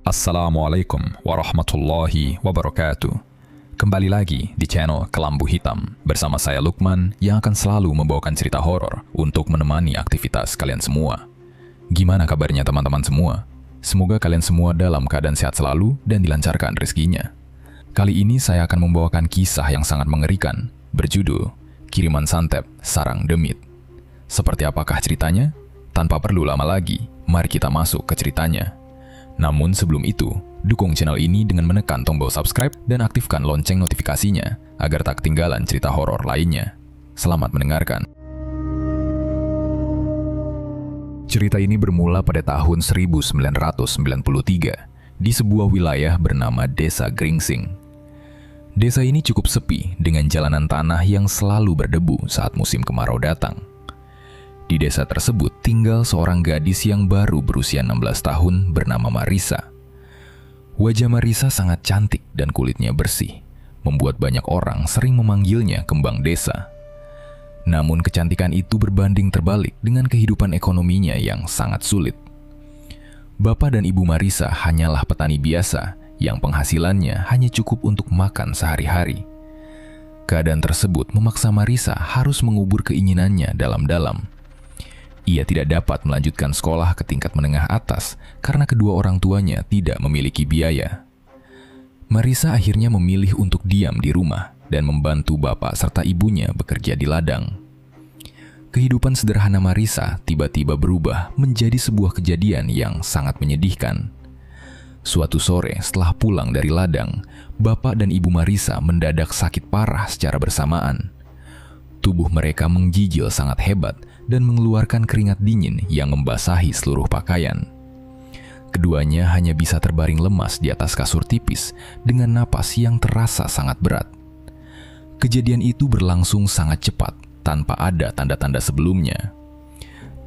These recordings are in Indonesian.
Assalamualaikum warahmatullahi wabarakatuh. Kembali lagi di channel Kelambu Hitam bersama saya Lukman yang akan selalu membawakan cerita horor untuk menemani aktivitas kalian semua. Gimana kabarnya teman-teman semua? Semoga kalian semua dalam keadaan sehat selalu dan dilancarkan rezekinya. Kali ini saya akan membawakan kisah yang sangat mengerikan berjudul Kiriman Santet Sarang Demit. Seperti apakah ceritanya? Tanpa perlu lama lagi, mari kita masuk ke ceritanya. Namun sebelum itu, dukung channel ini dengan menekan tombol subscribe dan aktifkan lonceng notifikasinya agar tak ketinggalan cerita horor lainnya. Selamat mendengarkan. Cerita ini bermula pada tahun 1993 di sebuah wilayah bernama Desa Gringsing. Desa ini cukup sepi dengan jalanan tanah yang selalu berdebu saat musim kemarau datang. Di desa tersebut tinggal seorang gadis yang baru berusia 16 tahun bernama Marisa. Wajah Marisa sangat cantik dan kulitnya bersih, membuat banyak orang sering memanggilnya kembang desa. Namun kecantikan itu berbanding terbalik dengan kehidupan ekonominya yang sangat sulit. Bapak dan ibu Marisa hanyalah petani biasa yang penghasilannya hanya cukup untuk makan sehari-hari. Keadaan tersebut memaksa Marisa harus mengubur keinginannya dalam-dalam. Ia tidak dapat melanjutkan sekolah ke tingkat menengah atas karena kedua orang tuanya tidak memiliki biaya. Marisa akhirnya memilih untuk diam di rumah dan membantu bapak serta ibunya bekerja di ladang. Kehidupan sederhana Marisa tiba-tiba berubah menjadi sebuah kejadian yang sangat menyedihkan. Suatu sore setelah pulang dari ladang, bapak dan ibu Marisa mendadak sakit parah secara bersamaan. Tubuh mereka menggigil sangat hebat dan mengeluarkan keringat dingin yang membasahi seluruh pakaian. Keduanya hanya bisa terbaring lemas di atas kasur tipis dengan napas yang terasa sangat berat. Kejadian itu berlangsung sangat cepat tanpa ada tanda-tanda sebelumnya.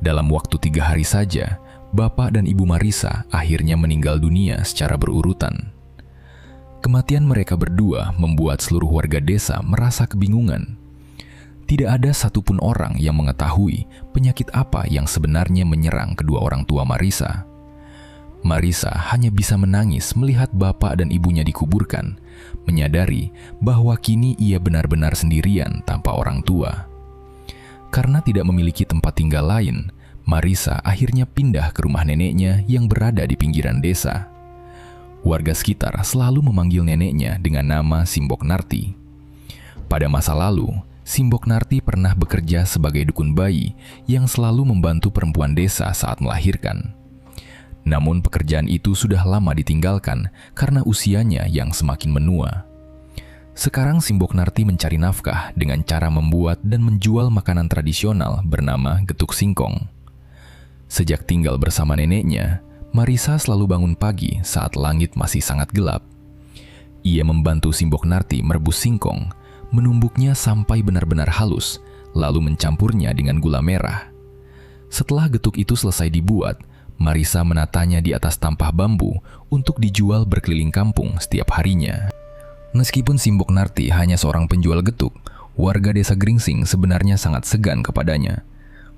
Dalam waktu 3 hari saja, bapak dan ibu Marisa akhirnya meninggal dunia secara berurutan. Kematian mereka berdua membuat seluruh warga desa merasa kebingungan. Tidak ada satupun orang yang mengetahui penyakit apa yang sebenarnya menyerang kedua orang tua Marisa. Marisa hanya bisa menangis melihat bapak dan ibunya dikuburkan, menyadari bahwa kini ia benar-benar sendirian tanpa orang tua. Karena tidak memiliki tempat tinggal lain, Marisa akhirnya pindah ke rumah neneknya yang berada di pinggiran desa. Warga sekitar selalu memanggil neneknya dengan nama Simbok Narti. Pada masa lalu, Simbok Narti pernah bekerja sebagai dukun bayi yang selalu membantu perempuan desa saat melahirkan. Namun pekerjaan itu sudah lama ditinggalkan karena usianya yang semakin menua. Sekarang Simbok Narti mencari nafkah dengan cara membuat dan menjual makanan tradisional bernama getuk singkong. Sejak tinggal bersama neneknya, Marisa selalu bangun pagi saat langit masih sangat gelap. Ia membantu Simbok Narti merebus singkong, menumbuknya sampai benar-benar halus, lalu mencampurnya dengan gula merah. Setelah getuk itu selesai dibuat, Marisa menatanya di atas tampah bambu untuk dijual berkeliling kampung setiap harinya. Meskipun Simbok Narti hanya seorang penjual getuk, warga desa Gringsing sebenarnya sangat segan kepadanya.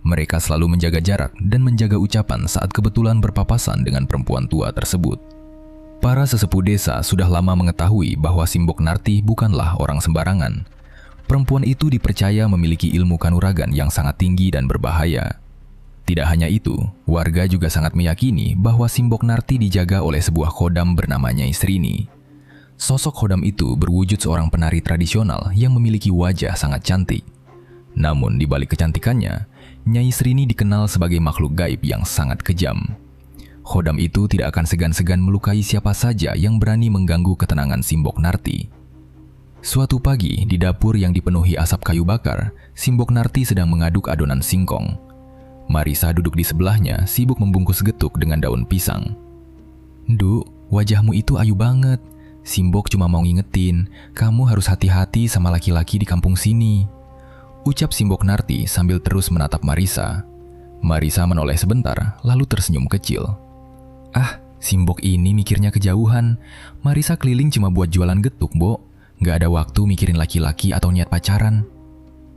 Mereka selalu menjaga jarak dan menjaga ucapan saat kebetulan berpapasan dengan perempuan tua tersebut. Para sesepuh desa sudah lama mengetahui bahwa Simbok Narti bukanlah orang sembarangan. Perempuan itu dipercaya memiliki ilmu kanuragan yang sangat tinggi dan berbahaya. Tidak hanya itu, warga juga sangat meyakini bahwa Simbok Narti dijaga oleh sebuah khodam bernama Nyai Srini. Sosok khodam itu berwujud seorang penari tradisional yang memiliki wajah sangat cantik. Namun di balik kecantikannya, Nyai Srini dikenal sebagai makhluk gaib yang sangat kejam. Khodam itu tidak akan segan-segan melukai siapa saja yang berani mengganggu ketenangan Simbok Narti. Suatu pagi, di dapur yang dipenuhi asap kayu bakar, Simbok Narti sedang mengaduk adonan singkong. Marisa duduk di sebelahnya, sibuk membungkus getuk dengan daun pisang. "Nduk, wajahmu itu ayu banget. Simbok cuma mau ngingetin, kamu harus hati-hati sama laki-laki di kampung sini," ucap Simbok Narti sambil terus menatap Marisa. Marisa menoleh sebentar, lalu tersenyum kecil. "Ah, Simbok ini mikirnya kejauhan. Marisa keliling cuma buat jualan getuk, Bo. Gak ada waktu mikirin laki-laki atau niat pacaran.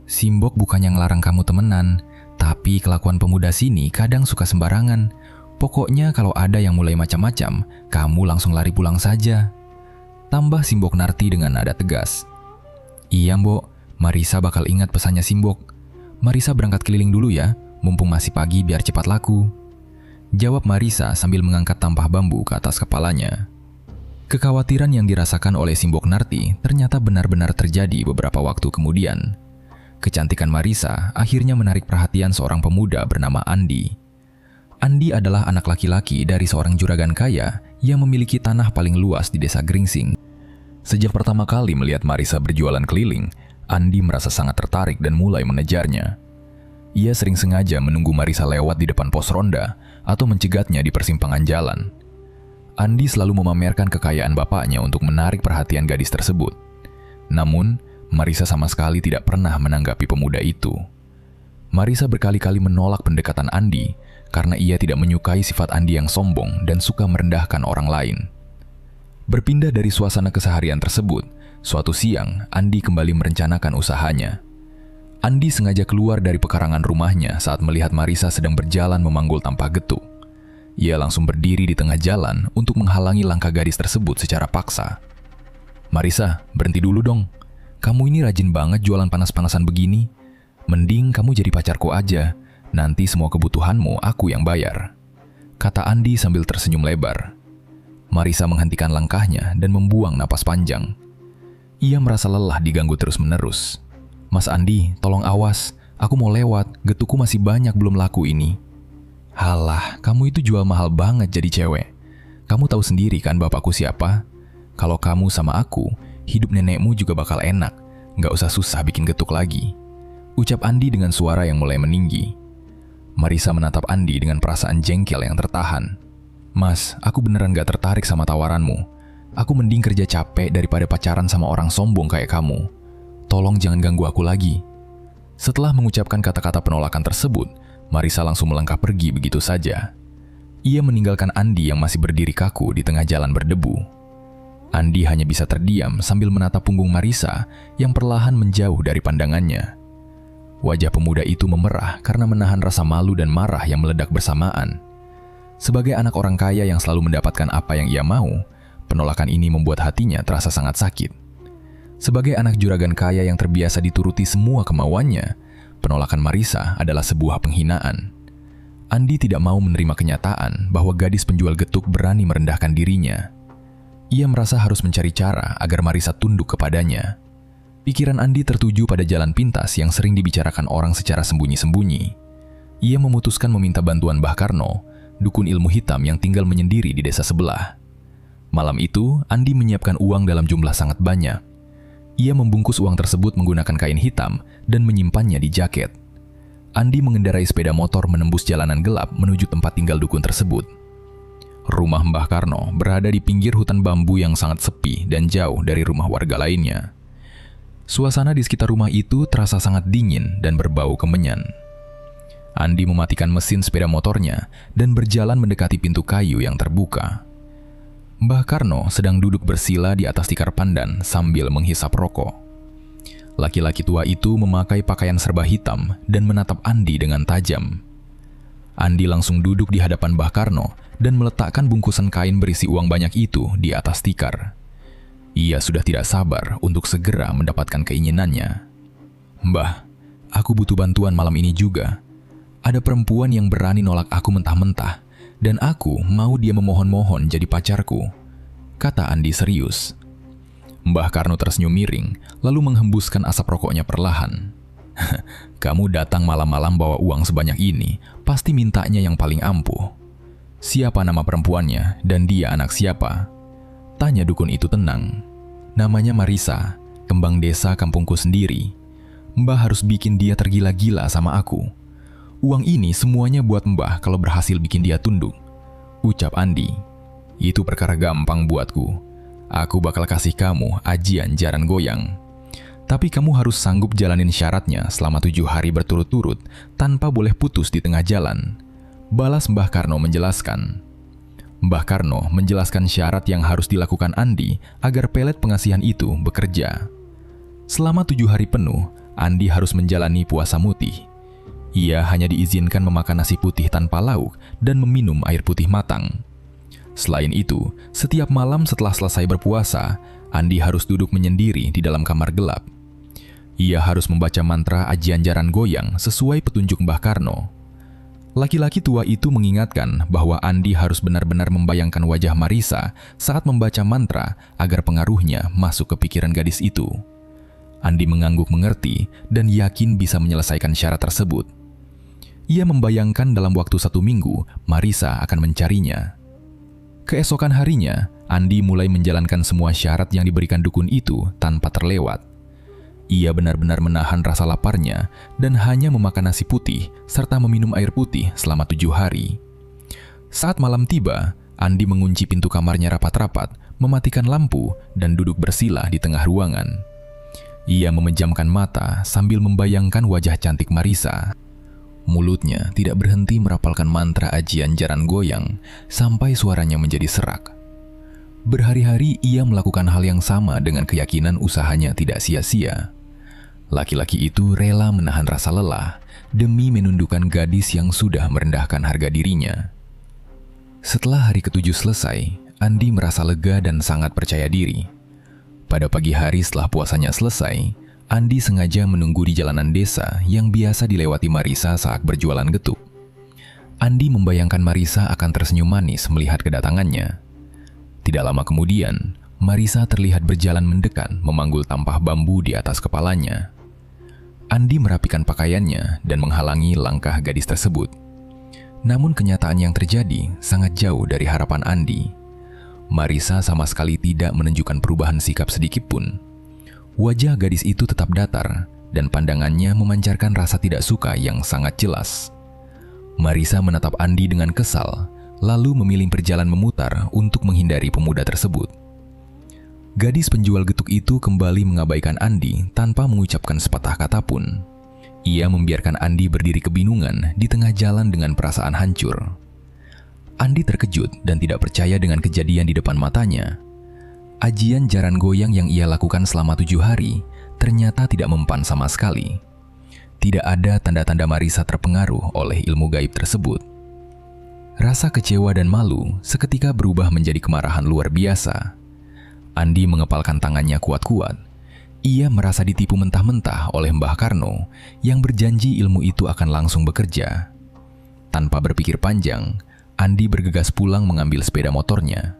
Simbok bukannya ngelarang kamu temenan, tapi kelakuan pemuda sini kadang suka sembarangan. Pokoknya kalau ada yang mulai macam-macam, kamu langsung lari pulang saja. Tambah Simbok Narti dengan nada tegas. Iya Mbok, Marisa bakal ingat pesannya Simbok. Marisa berangkat keliling dulu ya, mumpung masih pagi biar cepat laku. Jawab Marisa sambil mengangkat tampah bambu ke atas kepalanya. Kekhawatiran yang dirasakan oleh Simbok Narti ternyata benar-benar terjadi beberapa waktu kemudian. Kecantikan Marisa akhirnya menarik perhatian seorang pemuda bernama Andi. Andi adalah anak laki-laki dari seorang juragan kaya yang memiliki tanah paling luas di desa Gringsing. Sejak pertama kali melihat Marisa berjualan keliling, Andi merasa sangat tertarik dan mulai mengejarnya. Ia sering sengaja menunggu Marisa lewat di depan pos ronda atau mencegatnya di persimpangan jalan. Andi selalu memamerkan kekayaan bapaknya untuk menarik perhatian gadis tersebut. Namun, Marisa sama sekali tidak pernah menanggapi pemuda itu. Marisa berkali-kali menolak pendekatan Andi karena ia tidak menyukai sifat Andi yang sombong dan suka merendahkan orang lain. Berpindah dari suasana keseharian tersebut, suatu siang Andi kembali merencanakan usahanya. Andi sengaja keluar dari pekarangan rumahnya saat melihat Marisa sedang berjalan memanggul tanpa getuk. Ia langsung berdiri di tengah jalan untuk menghalangi langkah gadis tersebut secara paksa. Marisa, berhenti dulu dong. Kamu ini rajin banget jualan panas-panasan begini. Mending kamu jadi pacarku aja. Nanti semua kebutuhanmu aku yang bayar. Kata Andi sambil tersenyum lebar. Marisa menghentikan langkahnya dan membuang napas panjang. Ia merasa lelah diganggu terus-menerus. Mas Andi, tolong awas. Aku mau lewat, getukku masih banyak belum laku ini. Halah, kamu itu jual mahal banget jadi cewek. Kamu tahu sendiri kan bapakku siapa? Kalau kamu sama aku, hidup nenekmu juga bakal enak. Nggak usah susah bikin getuk lagi. Ucap Andi dengan suara yang mulai meninggi. Marisa menatap Andi dengan perasaan jengkel yang tertahan. Mas, aku beneran gak tertarik sama tawaranmu. Aku mending kerja capek daripada pacaran sama orang sombong kayak kamu. Tolong jangan ganggu aku lagi. Setelah mengucapkan kata-kata penolakan tersebut, Marisa langsung melangkah pergi begitu saja. Ia meninggalkan Andi yang masih berdiri kaku di tengah jalan berdebu. Andi hanya bisa terdiam sambil menatap punggung Marisa yang perlahan menjauh dari pandangannya. Wajah pemuda itu memerah karena menahan rasa malu dan marah yang meledak bersamaan. Sebagai anak orang kaya yang selalu mendapatkan apa yang ia mau, penolakan ini membuat hatinya terasa sangat sakit. Sebagai anak juragan kaya yang terbiasa dituruti semua kemauannya, penolakan Marisa adalah sebuah penghinaan. Andi tidak mau menerima kenyataan bahwa gadis penjual getuk berani merendahkan dirinya. Ia merasa harus mencari cara agar Marisa tunduk kepadanya. Pikiran Andi tertuju pada jalan pintas yang sering dibicarakan orang secara sembunyi-sembunyi. Ia memutuskan meminta bantuan Mbah Karno, dukun ilmu hitam yang tinggal menyendiri di desa sebelah. Malam itu, Andi menyiapkan uang dalam jumlah sangat banyak. Ia membungkus uang tersebut menggunakan kain hitam dan menyimpannya di jaket. Andi mengendarai sepeda motor menembus jalanan gelap menuju tempat tinggal dukun tersebut. Rumah Mbah Karno berada di pinggir hutan bambu yang sangat sepi dan jauh dari rumah warga lainnya. Suasana di sekitar rumah itu terasa sangat dingin dan berbau kemenyan. Andi mematikan mesin sepeda motornya dan berjalan mendekati pintu kayu yang terbuka. Mbah Karno sedang duduk bersila di atas tikar pandan sambil menghisap rokok. Laki-laki tua itu memakai pakaian serba hitam dan menatap Andi dengan tajam. Andi langsung duduk di hadapan Mbah Karno dan meletakkan bungkusan kain berisi uang banyak itu di atas tikar. Ia sudah tidak sabar untuk segera mendapatkan keinginannya. Mbah, aku butuh bantuan malam ini juga. Ada perempuan yang berani nolak aku mentah-mentah, dan aku mau dia memohon-mohon jadi pacarku, kata Andi serius. Mbah Karno tersenyum miring, lalu menghembuskan asap rokoknya perlahan. Kamu datang malam-malam bawa uang sebanyak ini, pasti mintanya yang paling ampuh. Siapa nama perempuannya dan dia anak siapa? Tanya dukun itu tenang. Namanya Marisa, kembang desa kampungku sendiri. Mbah harus bikin dia tergila-gila sama aku. Uang ini semuanya buat Mbah kalau berhasil bikin dia tunduk, ucap Andi. Itu perkara gampang buatku. Aku bakal kasih kamu ajian jaran goyang. Tapi kamu harus sanggup jalanin syaratnya selama 7 hari berturut-turut tanpa boleh putus di tengah jalan, balas Mbah Karno menjelaskan. Mbah Karno menjelaskan syarat yang harus dilakukan Andi agar pelet pengasihan itu bekerja. Selama 7 hari penuh, Andi harus menjalani puasa mutih. Ia hanya diizinkan memakan nasi putih tanpa lauk dan meminum air putih matang. Selain itu, setiap malam setelah selesai berpuasa, Andi harus duduk menyendiri di dalam kamar gelap. Ia harus membaca mantra ajian jaran goyang sesuai petunjuk Mbah Karno. Laki-laki tua itu mengingatkan bahwa Andi harus benar-benar membayangkan wajah Marisa saat membaca mantra agar pengaruhnya masuk ke pikiran gadis itu. Andi mengangguk mengerti dan yakin bisa menyelesaikan syarat tersebut. Ia membayangkan dalam waktu 1 minggu, Marisa akan mencarinya. Keesokan harinya, Andi mulai menjalankan semua syarat yang diberikan dukun itu tanpa terlewat. Ia benar-benar menahan rasa laparnya dan hanya memakan nasi putih serta meminum air putih selama 7 hari. Saat malam tiba, Andi mengunci pintu kamarnya rapat-rapat, mematikan lampu, dan duduk bersila di tengah ruangan. Ia memejamkan mata sambil membayangkan wajah cantik Marisa. Mulutnya tidak berhenti merapalkan mantra ajian jaran goyang sampai suaranya menjadi serak. Berhari-hari ia melakukan hal yang sama dengan keyakinan usahanya tidak sia-sia. Laki-laki itu rela menahan rasa lelah demi menundukkan gadis yang sudah merendahkan harga dirinya. Setelah hari ke-7 selesai, Andi merasa lega dan sangat percaya diri. Pada pagi hari setelah puasanya selesai, Andi sengaja menunggu di jalanan desa yang biasa dilewati Marisa saat berjualan getuk. Andi membayangkan Marisa akan tersenyum manis melihat kedatangannya. Tidak lama kemudian, Marisa terlihat berjalan mendekat memanggul tampah bambu di atas kepalanya. Andi merapikan pakaiannya dan menghalangi langkah gadis tersebut. Namun kenyataan yang terjadi sangat jauh dari harapan Andi. Marisa sama sekali tidak menunjukkan perubahan sikap sedikit pun. Wajah gadis itu tetap datar dan pandangannya memancarkan rasa tidak suka yang sangat jelas. Marisa menatap Andi dengan kesal, lalu memilih berjalan memutar untuk menghindari pemuda tersebut. Gadis penjual getuk itu kembali mengabaikan Andi tanpa mengucapkan sepatah kata pun. Ia membiarkan Andi berdiri kebingungan di tengah jalan dengan perasaan hancur. Andi terkejut dan tidak percaya dengan kejadian di depan matanya. Ajian jaran goyang yang ia lakukan selama 7 hari ternyata tidak mempan sama sekali. Tidak ada tanda-tanda Marisa terpengaruh oleh ilmu gaib tersebut. Rasa kecewa dan malu seketika berubah menjadi kemarahan luar biasa. Andi mengepalkan tangannya kuat-kuat. Ia merasa ditipu mentah-mentah oleh Mbah Karno yang berjanji ilmu itu akan langsung bekerja. Tanpa berpikir panjang, Andi bergegas pulang mengambil sepeda motornya.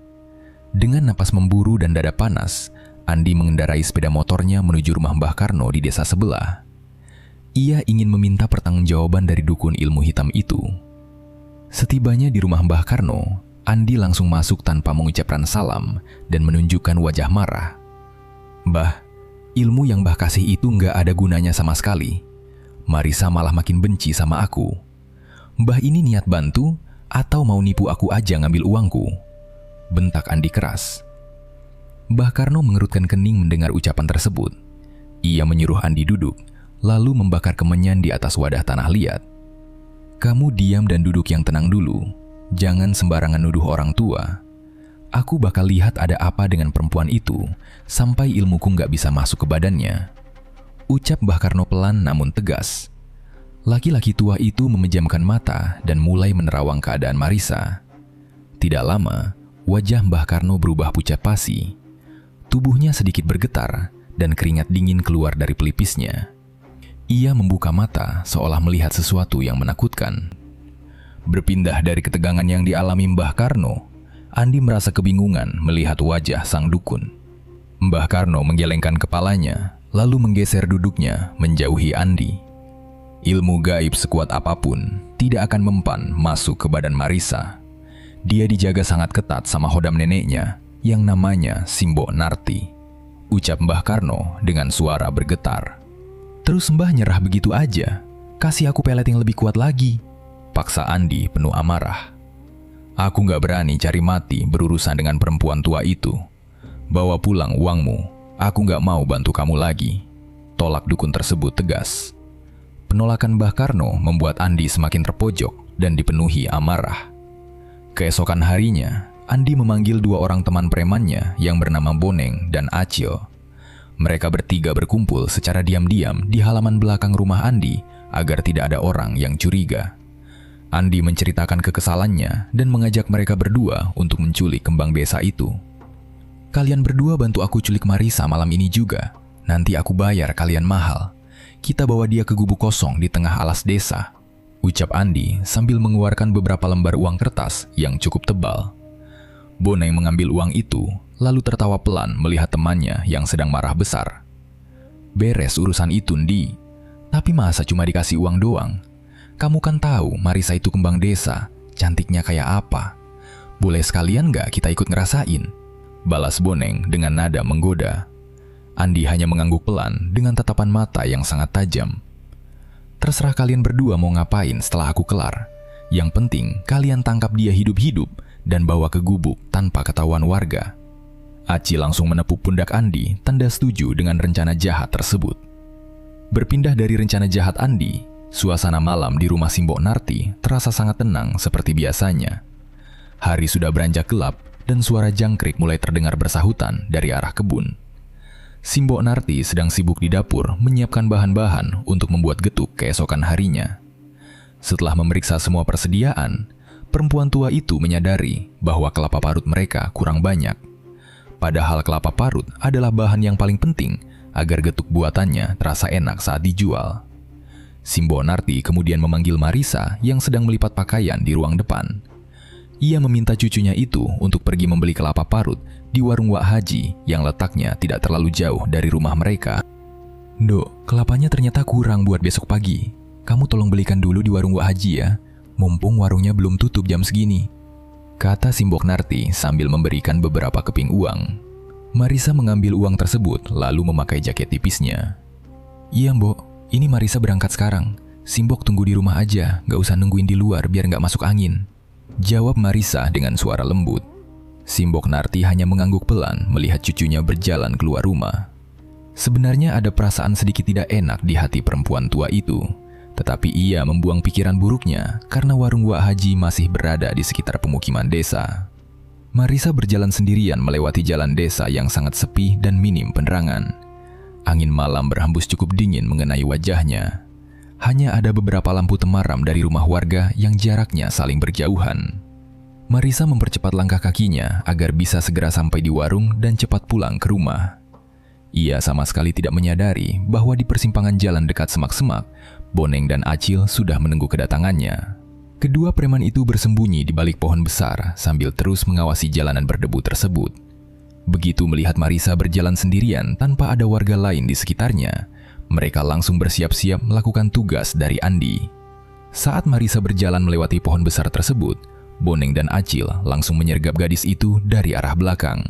Dengan napas memburu dan dada panas, Andi mengendarai sepeda motornya menuju rumah Mbah Karno di desa sebelah. Ia ingin meminta pertanggungjawaban dari dukun ilmu hitam itu. Setibanya di rumah Mbah Karno, Andi langsung masuk tanpa mengucapkan salam dan menunjukkan wajah marah. "Mbah, ilmu yang Mbah kasih itu nggak ada gunanya sama sekali. Marisa malah makin benci sama aku. Mbah ini niat bantu atau mau nipu aku aja ngambil uangku?" bentak Andi keras. Mbah Karno mengerutkan kening mendengar ucapan tersebut. Ia menyuruh Andi duduk, lalu membakar kemenyan di atas wadah tanah liat. "Kamu diam dan duduk yang tenang dulu. Jangan sembarangan nuduh orang tua. Aku bakal lihat ada apa dengan perempuan itu sampai ilmuku nggak bisa masuk ke badannya," ucap Mbah Karno pelan namun tegas. Laki-laki tua itu memejamkan mata dan mulai menerawang keadaan Marisa. Tidak lama, wajah Mbah Karno berubah pucat pasi. Tubuhnya sedikit bergetar dan keringat dingin keluar dari pelipisnya. Ia membuka mata seolah melihat sesuatu yang menakutkan. Berpindah dari ketegangan yang dialami Mbah Karno, Andi merasa kebingungan melihat wajah sang dukun. Mbah Karno menggelengkan kepalanya, lalu menggeser duduknya menjauhi Andi. Ilmu gaib sekuat apapun tidak akan mempan masuk ke badan Marisa. Dia dijaga sangat ketat sama hodam neneknya yang namanya Simbo Narti, ucap Mbah Karno dengan suara bergetar. "Terus Mbah nyerah begitu aja? Kasih aku pelet yang lebih kuat lagi," paksa Andi penuh amarah. "Aku gak berani cari mati berurusan dengan perempuan tua itu. Bawa pulang uangmu, aku gak mau bantu kamu lagi," tolak dukun tersebut tegas. Penolakan Mbah Karno membuat Andi semakin terpojok dan dipenuhi amarah. Keesokan harinya, Andi memanggil 2 orang teman premannya yang bernama Boneng dan Acil. Mereka bertiga berkumpul secara diam-diam di halaman belakang rumah Andi agar tidak ada orang yang curiga. Andi menceritakan kekesalannya dan mengajak mereka berdua untuk menculik kembang desa itu. "Kalian berdua bantu aku culik Marisa malam ini juga. Nanti aku bayar kalian mahal. Kita bawa dia ke gubuk kosong di tengah alas desa," ucap Andi sambil mengeluarkan beberapa lembar uang kertas yang cukup tebal. Boneng mengambil uang itu, lalu tertawa pelan melihat temannya yang sedang marah besar. "Beres urusan itu, Ndi. Tapi masa cuma dikasih uang doang? Kamu kan tahu Marisa itu kembang desa, cantiknya kayak apa. Boleh sekalian nggak kita ikut ngerasain?" balas Boneng dengan nada menggoda. Andi hanya mengangguk pelan dengan tatapan mata yang sangat tajam. "Terserah kalian berdua mau ngapain setelah aku kelar. Yang penting kalian tangkap dia hidup-hidup dan bawa ke gubuk tanpa ketahuan warga." Acil langsung menepuk pundak Andi, tanda setuju dengan rencana jahat tersebut. Berpindah dari rencana jahat Andi, suasana malam di rumah Simbok Narti terasa sangat tenang seperti biasanya. Hari sudah beranjak gelap dan suara jangkrik mulai terdengar bersahutan dari arah kebun. Simbok Narti sedang sibuk di dapur menyiapkan bahan-bahan untuk membuat getuk keesokan harinya. Setelah memeriksa semua persediaan, perempuan tua itu menyadari bahwa kelapa parut mereka kurang banyak. Padahal kelapa parut adalah bahan yang paling penting agar getuk buatannya terasa enak saat dijual. Simbok Narti kemudian memanggil Marisa yang sedang melipat pakaian di ruang depan. Ia meminta cucunya itu untuk pergi membeli kelapa parut di warung Wak Haji yang letaknya tidak terlalu jauh dari rumah mereka. "Dok, kelapanya ternyata kurang buat besok pagi. Kamu tolong belikan dulu di warung Wak Haji ya, mumpung warungnya belum tutup jam segini," kata Simbok Narti sambil memberikan beberapa keping uang. Marisa mengambil uang tersebut lalu memakai jaket tipisnya. "Iya Mbok, ini Marisa berangkat sekarang. Simbok tunggu di rumah aja, gak usah nungguin di luar biar gak masuk angin," jawab Marisa dengan suara lembut. Simbok Narti hanya mengangguk pelan melihat cucunya berjalan keluar rumah. Sebenarnya ada perasaan sedikit tidak enak di hati perempuan tua itu, tetapi ia membuang pikiran buruknya karena warung Wak Haji masih berada di sekitar pemukiman desa. Marisa berjalan sendirian melewati jalan desa yang sangat sepi dan minim penerangan. Angin malam berhembus cukup dingin mengenai wajahnya. Hanya ada beberapa lampu temaram dari rumah warga yang jaraknya saling berjauhan. Marisa mempercepat langkah kakinya agar bisa segera sampai di warung dan cepat pulang ke rumah. Ia sama sekali tidak menyadari bahwa di persimpangan jalan dekat semak-semak, Boneng dan Acil sudah menunggu kedatangannya. Kedua preman itu bersembunyi di balik pohon besar sambil terus mengawasi jalanan berdebu tersebut. Begitu melihat Marisa berjalan sendirian tanpa ada warga lain di sekitarnya, mereka langsung bersiap-siap melakukan tugas dari Andi. Saat Marisa berjalan melewati pohon besar tersebut, Boneng dan Acil langsung menyergap gadis itu dari arah belakang.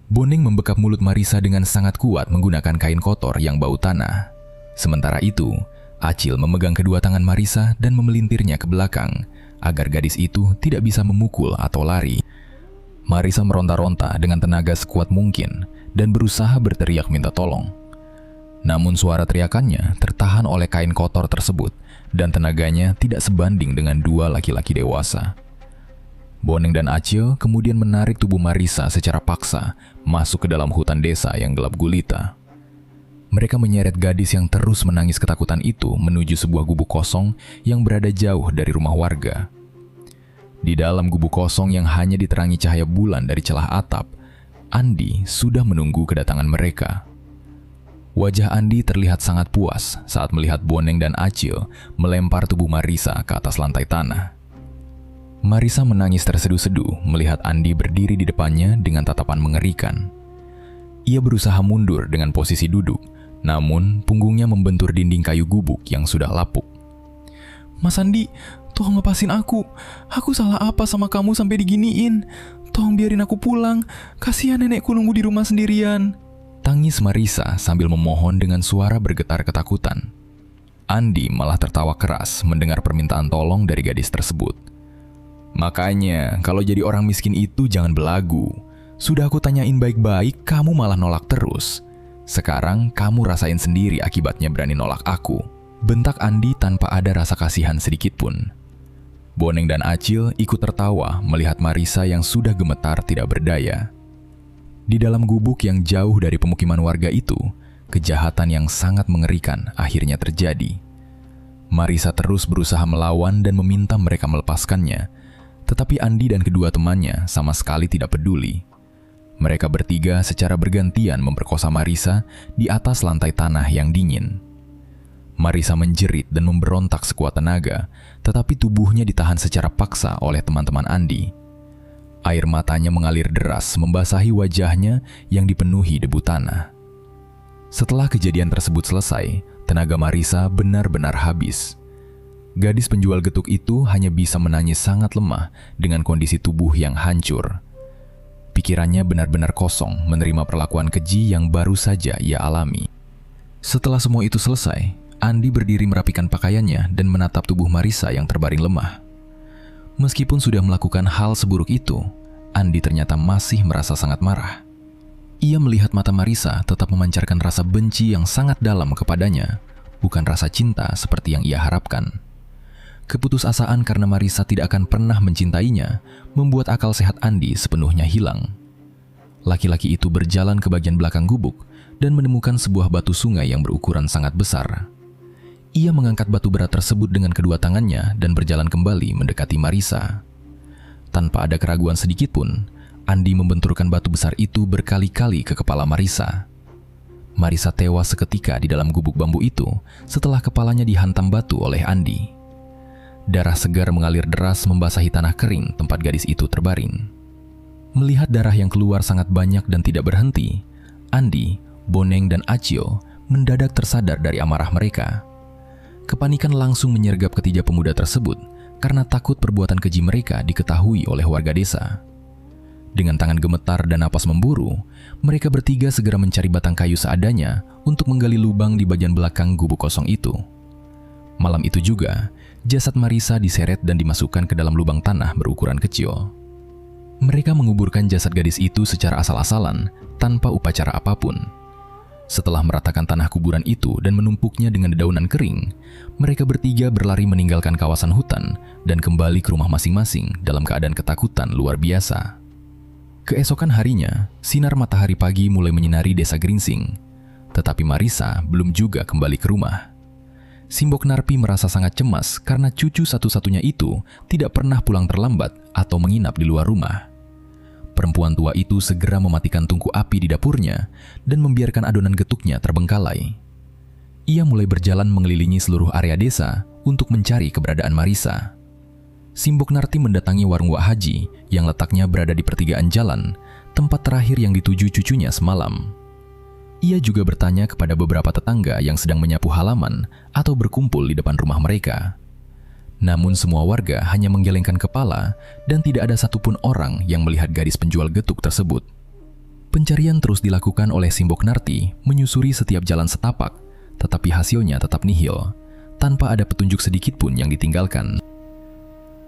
Boneng membekap mulut Marisa dengan sangat kuat menggunakan kain kotor yang bau tanah. Sementara itu, Acil memegang kedua tangan Marisa dan memelintirnya ke belakang agar gadis itu tidak bisa memukul atau lari. Marisa meronta-ronta dengan tenaga sekuat mungkin dan berusaha berteriak minta tolong. Namun suara teriakannya tertahan oleh kain kotor tersebut dan tenaganya tidak sebanding dengan dua laki-laki dewasa. Boneng dan Acil kemudian menarik tubuh Marisa secara paksa masuk ke dalam hutan desa yang gelap gulita. Mereka menyeret gadis yang terus menangis ketakutan itu menuju sebuah gubuk kosong yang berada jauh dari rumah warga. Di dalam gubuk kosong yang hanya diterangi cahaya bulan dari celah atap, Andi sudah menunggu kedatangan mereka. Wajah Andi terlihat sangat puas saat melihat Boneng dan Acil melempar tubuh Marisa ke atas lantai tanah. Marisa menangis terseduh-seduh melihat Andi berdiri di depannya dengan tatapan mengerikan. Ia berusaha mundur dengan posisi duduk, namun punggungnya membentur dinding kayu gubuk yang sudah lapuk. "Mas Andi, tolong lepasin aku. Aku salah apa sama kamu sampai diginiin? Tolong biarin aku pulang. Kasihan nenekku nunggu di rumah sendirian," tangis Marisa sambil memohon dengan suara bergetar ketakutan. Andi malah tertawa keras mendengar permintaan tolong dari gadis tersebut. "Makanya, kalau jadi orang miskin itu jangan belagu. Sudah aku tanyain baik-baik, kamu malah nolak terus. Sekarang kamu rasain sendiri akibatnya berani nolak aku," bentak Andi tanpa ada rasa kasihan sedikit pun. Boneng dan Acil ikut tertawa melihat Marisa yang sudah gemetar tidak berdaya. Di dalam gubuk yang jauh dari pemukiman warga itu, kejahatan yang sangat mengerikan akhirnya terjadi. Marisa terus berusaha melawan dan meminta mereka melepaskannya, tetapi Andi dan kedua temannya sama sekali tidak peduli. Mereka bertiga secara bergantian memperkosa Marisa di atas lantai tanah yang dingin. Marisa menjerit dan memberontak sekuat tenaga, tetapi tubuhnya ditahan secara paksa oleh teman-teman Andi. Air matanya mengalir deras membasahi wajahnya yang dipenuhi debu tanah. Setelah kejadian tersebut selesai, tenaga Marisa benar-benar habis. Gadis penjual getuk itu hanya bisa menangis sangat lemah dengan kondisi tubuh yang hancur. Pikirannya benar-benar kosong menerima perlakuan keji yang baru saja ia alami. Setelah semua itu selesai, Andi berdiri merapikan pakaiannya dan menatap tubuh Marisa yang terbaring lemah. Meskipun sudah melakukan hal seburuk itu, Andi ternyata masih merasa sangat marah. Ia melihat mata Marisa tetap memancarkan rasa benci yang sangat dalam kepadanya, bukan rasa cinta seperti yang ia harapkan. Keputusasaan karena Marisa tidak akan pernah mencintainya membuat akal sehat Andi sepenuhnya hilang. Laki-laki itu berjalan ke bagian belakang gubuk dan menemukan sebuah batu sungai yang berukuran sangat besar. Ia mengangkat batu berat tersebut dengan kedua tangannya dan berjalan kembali mendekati Marisa. Tanpa ada keraguan sedikitpun, Andi membenturkan batu besar itu berkali-kali ke kepala Marisa. Marisa tewas seketika di dalam gubuk bambu itu setelah kepalanya dihantam batu oleh Andi. Darah segar mengalir deras membasahi tanah kering tempat gadis itu terbaring. Melihat darah yang keluar sangat banyak dan tidak berhenti, Andi, Boneng, dan Acil mendadak tersadar dari amarah mereka. Kepanikan langsung menyergap ketiga pemuda tersebut karena takut perbuatan keji mereka diketahui oleh warga desa. Dengan tangan gemetar dan napas memburu, mereka bertiga segera mencari batang kayu seadanya untuk menggali lubang di bagian belakang gubuk kosong itu. Malam itu juga, jasad Marisa diseret dan dimasukkan ke dalam lubang tanah berukuran kecil. Mereka menguburkan jasad gadis itu secara asal-asalan, tanpa upacara apapun. Setelah meratakan tanah kuburan itu dan menumpuknya dengan dedaunan kering, mereka bertiga berlari meninggalkan kawasan hutan dan kembali ke rumah masing-masing dalam keadaan ketakutan luar biasa. Keesokan harinya, sinar matahari pagi mulai menyinari desa Gringsing, tetapi Marisa belum juga kembali ke rumah. Simbok Narpi merasa sangat cemas karena cucu satu-satunya itu tidak pernah pulang terlambat atau menginap di luar rumah. Perempuan tua itu segera mematikan tungku api di dapurnya dan membiarkan adonan getuknya terbengkalai. Ia mulai berjalan mengelilingi seluruh area desa untuk mencari keberadaan Marisa. Simbok Narti mendatangi warung Wak Haji yang letaknya berada di pertigaan jalan, tempat terakhir yang dituju cucunya semalam. Ia juga bertanya kepada beberapa tetangga yang sedang menyapu halaman atau berkumpul di depan rumah mereka. Namun semua warga hanya menggelengkan kepala dan tidak ada satupun orang yang melihat gadis penjual getuk tersebut. Pencarian terus dilakukan oleh Simbok Narti menyusuri setiap jalan setapak, tetapi hasilnya tetap nihil, tanpa ada petunjuk sedikit pun yang ditinggalkan.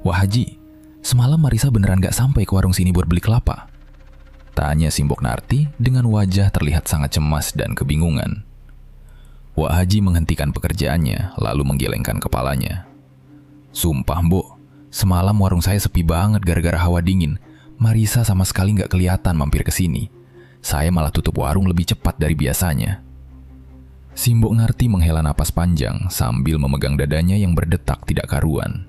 "Wah Haji, semalam Marisa beneran gak sampai ke warung sini buat beli kelapa?" tanya Simbok Narti dengan wajah terlihat sangat cemas dan kebingungan. Wak Haji menghentikan pekerjaannya lalu menggelengkan kepalanya. "Sumpah Mbok, semalam warung saya sepi banget gara-gara hawa dingin. Marisa sama sekali gak kelihatan mampir ke sini. Saya malah tutup warung lebih cepat dari biasanya." Simbok Narti menghela napas panjang sambil memegang dadanya yang berdetak tidak karuan.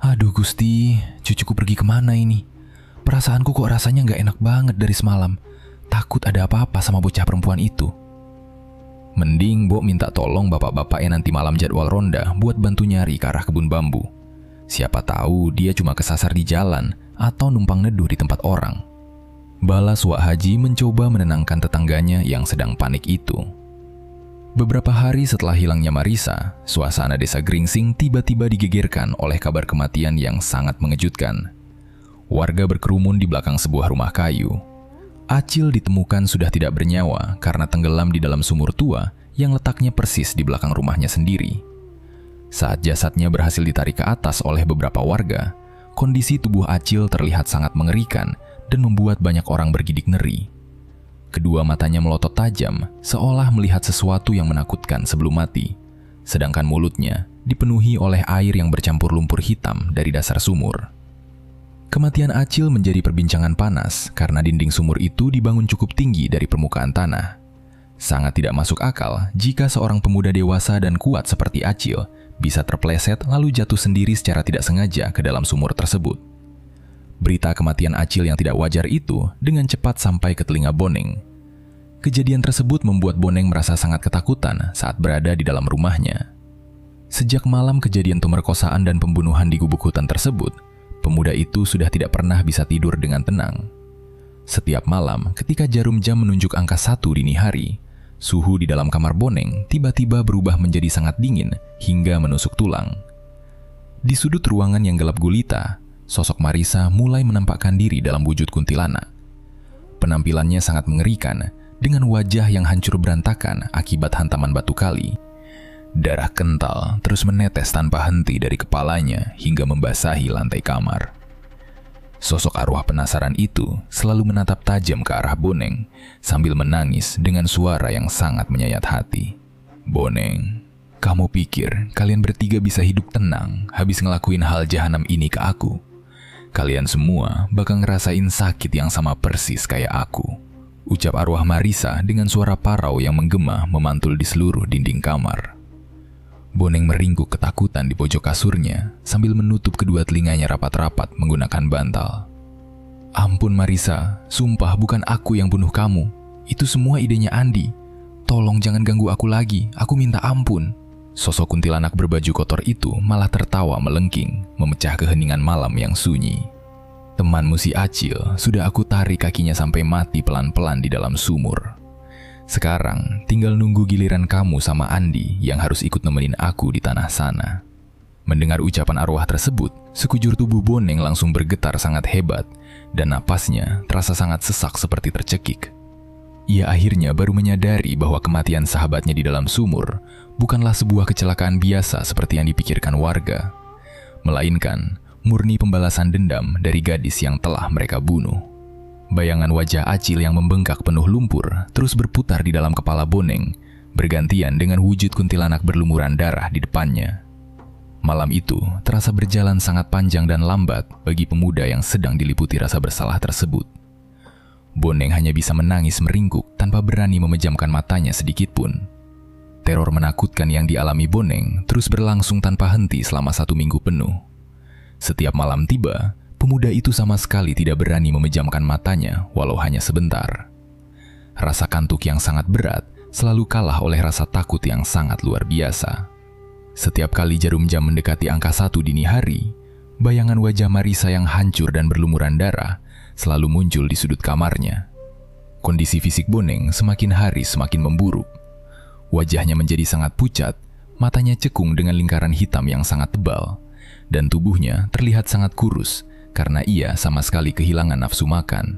"Aduh Gusti, cucuku pergi kemana ini? Perasaanku kok rasanya gak enak banget dari semalam. Takut ada apa-apa sama bocah perempuan itu." "Mending Mbok minta tolong bapak-bapaknya nanti malam jadwal ronda buat bantu nyari ke arah kebun bambu. Siapa tahu dia cuma kesasar di jalan atau numpang neduh di tempat orang." Balas Wak Haji mencoba menenangkan tetangganya yang sedang panik itu. Beberapa hari setelah hilangnya Marisa, suasana desa Gringsing tiba-tiba digegerkan oleh kabar kematian yang sangat mengejutkan. Warga berkerumun di belakang sebuah rumah kayu. Acil ditemukan sudah tidak bernyawa karena tenggelam di dalam sumur tua yang letaknya persis di belakang rumahnya sendiri. Saat jasadnya berhasil ditarik ke atas oleh beberapa warga, kondisi tubuh Acil terlihat sangat mengerikan dan membuat banyak orang bergidik ngeri. Kedua matanya melotot tajam, seolah melihat sesuatu yang menakutkan sebelum mati, sedangkan mulutnya dipenuhi oleh air yang bercampur lumpur hitam dari dasar sumur. Kematian Acil menjadi perbincangan panas karena dinding sumur itu dibangun cukup tinggi dari permukaan tanah. Sangat tidak masuk akal jika seorang pemuda dewasa dan kuat seperti Acil bisa terpleset lalu jatuh sendiri secara tidak sengaja ke dalam sumur tersebut. Berita kematian Acil yang tidak wajar itu dengan cepat sampai ke telinga Boneng. Kejadian tersebut membuat Boneng merasa sangat ketakutan saat berada di dalam rumahnya. Sejak malam kejadian pemerkosaan dan pembunuhan di gubuk hutan tersebut, pemuda itu sudah tidak pernah bisa tidur dengan tenang. Setiap malam ketika jarum jam menunjuk angka 1 dini hari, suhu di dalam kamar Boneng tiba-tiba berubah menjadi sangat dingin hingga menusuk tulang. Di sudut ruangan yang gelap gulita, sosok Marisa mulai menampakkan diri dalam wujud kuntilanak. Penampilannya sangat mengerikan, dengan wajah yang hancur berantakan akibat hantaman batu kali. Darah kental terus menetes tanpa henti dari kepalanya hingga membasahi lantai kamar. Sosok arwah penasaran itu selalu menatap tajam ke arah Boneng sambil menangis dengan suara yang sangat menyayat hati. "Boneng, kamu pikir kalian bertiga bisa hidup tenang habis ngelakuin hal jahanam ini ke aku? Kalian semua bakal ngerasain sakit yang sama persis kayak aku," ucap arwah Marisa dengan suara parau yang menggema memantul di seluruh dinding kamar. Boneng meringkuk ketakutan di pojok kasurnya sambil menutup kedua telinganya rapat-rapat menggunakan bantal. "Ampun Marisa, sumpah bukan aku yang bunuh kamu. Itu semua idenya Andi. Tolong jangan ganggu aku lagi, aku minta ampun." Sosok kuntilanak berbaju kotor itu malah tertawa melengking, memecah keheningan malam yang sunyi. "Temanmu si Acil sudah aku tarik kakinya sampai mati pelan-pelan di dalam sumur. Sekarang tinggal nunggu giliran kamu sama Andi yang harus ikut nemenin aku di tanah sana." Mendengar ucapan arwah tersebut, sekujur tubuh Boneng langsung bergetar sangat hebat dan napasnya terasa sangat sesak seperti tercekik. Ia akhirnya baru menyadari bahwa kematian sahabatnya di dalam sumur bukanlah sebuah kecelakaan biasa seperti yang dipikirkan warga, melainkan murni pembalasan dendam dari gadis yang telah mereka bunuh. Bayangan wajah Acil yang membengkak penuh lumpur terus berputar di dalam kepala Boneng, bergantian dengan wujud kuntilanak berlumuran darah di depannya. Malam itu terasa berjalan sangat panjang dan lambat bagi pemuda yang sedang diliputi rasa bersalah tersebut. Boneng hanya bisa menangis meringkuk tanpa berani memejamkan matanya sedikit pun. Teror menakutkan yang dialami Boneng terus berlangsung tanpa henti selama 1 minggu penuh. Setiap malam tiba, pemuda itu sama sekali tidak berani memejamkan matanya walau hanya sebentar. Rasa kantuk yang sangat berat selalu kalah oleh rasa takut yang sangat luar biasa. Setiap kali jarum jam mendekati angka 1 dini hari, bayangan wajah Marisa yang hancur dan berlumuran darah selalu muncul di sudut kamarnya. Kondisi fisik Boneng semakin hari semakin memburuk. Wajahnya menjadi sangat pucat, matanya cekung dengan lingkaran hitam yang sangat tebal, dan tubuhnya terlihat sangat kurus karena ia sama sekali kehilangan nafsu makan.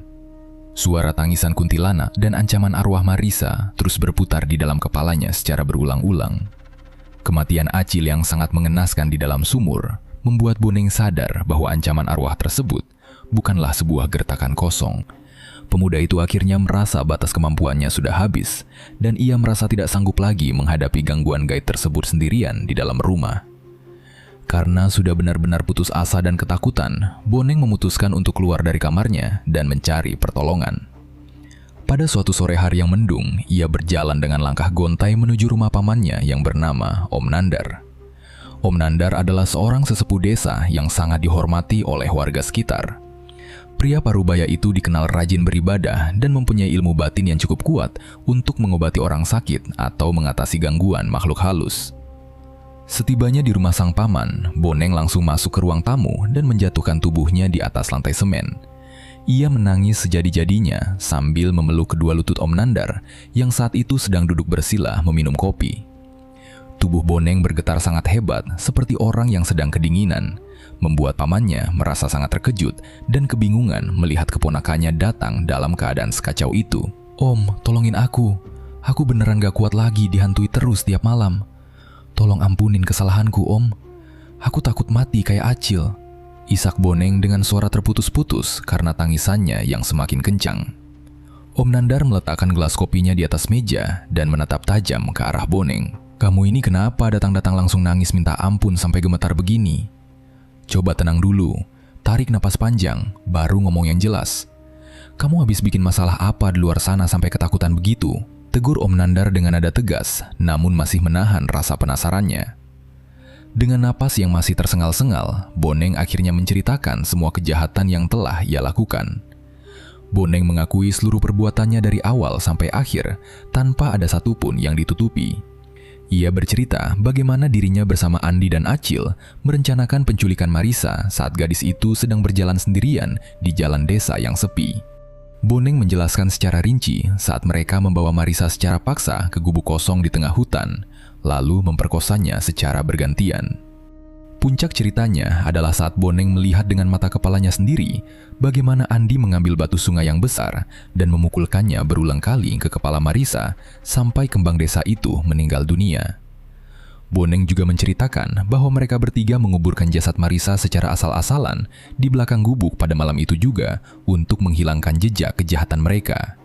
Suara tangisan kuntilanak dan ancaman arwah Marisa terus berputar di dalam kepalanya secara berulang-ulang. Kematian Acil yang sangat mengenaskan di dalam sumur membuat Boneng sadar bahwa ancaman arwah tersebut bukanlah sebuah gertakan kosong. Pemuda itu akhirnya merasa batas kemampuannya sudah habis, dan ia merasa tidak sanggup lagi menghadapi gangguan gaib tersebut sendirian di dalam rumah. Karena sudah benar-benar putus asa dan ketakutan, Boneng memutuskan untuk keluar dari kamarnya dan mencari pertolongan. Pada suatu sore hari yang mendung, ia berjalan dengan langkah gontai menuju rumah pamannya yang bernama Om Nandar. Om Nandar adalah seorang sesepuh desa yang sangat dihormati oleh warga sekitar. Pria parubaya itu dikenal rajin beribadah dan mempunyai ilmu batin yang cukup kuat untuk mengobati orang sakit atau mengatasi gangguan makhluk halus. Setibanya di rumah sang paman, Boneng langsung masuk ke ruang tamu dan menjatuhkan tubuhnya di atas lantai semen. Ia menangis sejadi-jadinya sambil memeluk kedua lutut Om Nandar yang saat itu sedang duduk bersila meminum kopi. Tubuh Boneng bergetar sangat hebat seperti orang yang sedang kedinginan, membuat pamannya merasa sangat terkejut dan kebingungan melihat keponakannya datang dalam keadaan sekacau itu. "Om, tolongin aku. Aku beneran gak kuat lagi dihantui terus tiap malam. Tolong ampunin kesalahanku, Om. Aku takut mati kayak Acil," isak Boneng dengan suara terputus-putus karena tangisannya yang semakin kencang. Om Nandar meletakkan gelas kopinya di atas meja dan menatap tajam ke arah Boneng. "Kamu ini kenapa datang-datang langsung nangis minta ampun sampai gemetar begini? Coba tenang dulu, tarik napas panjang, baru ngomong yang jelas. Kamu habis bikin masalah apa di luar sana sampai ketakutan begitu?" tegur Om Nandar dengan nada tegas, namun masih menahan rasa penasarannya. Dengan napas yang masih tersengal-sengal, Boneng akhirnya menceritakan semua kejahatan yang telah ia lakukan. Boneng mengakui seluruh perbuatannya dari awal sampai akhir, tanpa ada satupun yang ditutupi. Ia bercerita bagaimana dirinya bersama Andi dan Acil merencanakan penculikan Marisa saat gadis itu sedang berjalan sendirian di jalan desa yang sepi. Boneng menjelaskan secara rinci saat mereka membawa Marisa secara paksa ke gubuk kosong di tengah hutan, lalu memperkosanya secara bergantian. Puncak ceritanya adalah saat Boneng melihat dengan mata kepalanya sendiri bagaimana Andi mengambil batu sungai yang besar dan memukulkannya berulang kali ke kepala Marisa sampai kembang desa itu meninggal dunia. Boneng juga menceritakan bahwa mereka bertiga menguburkan jasad Marisa secara asal-asalan di belakang gubuk pada malam itu juga untuk menghilangkan jejak kejahatan mereka.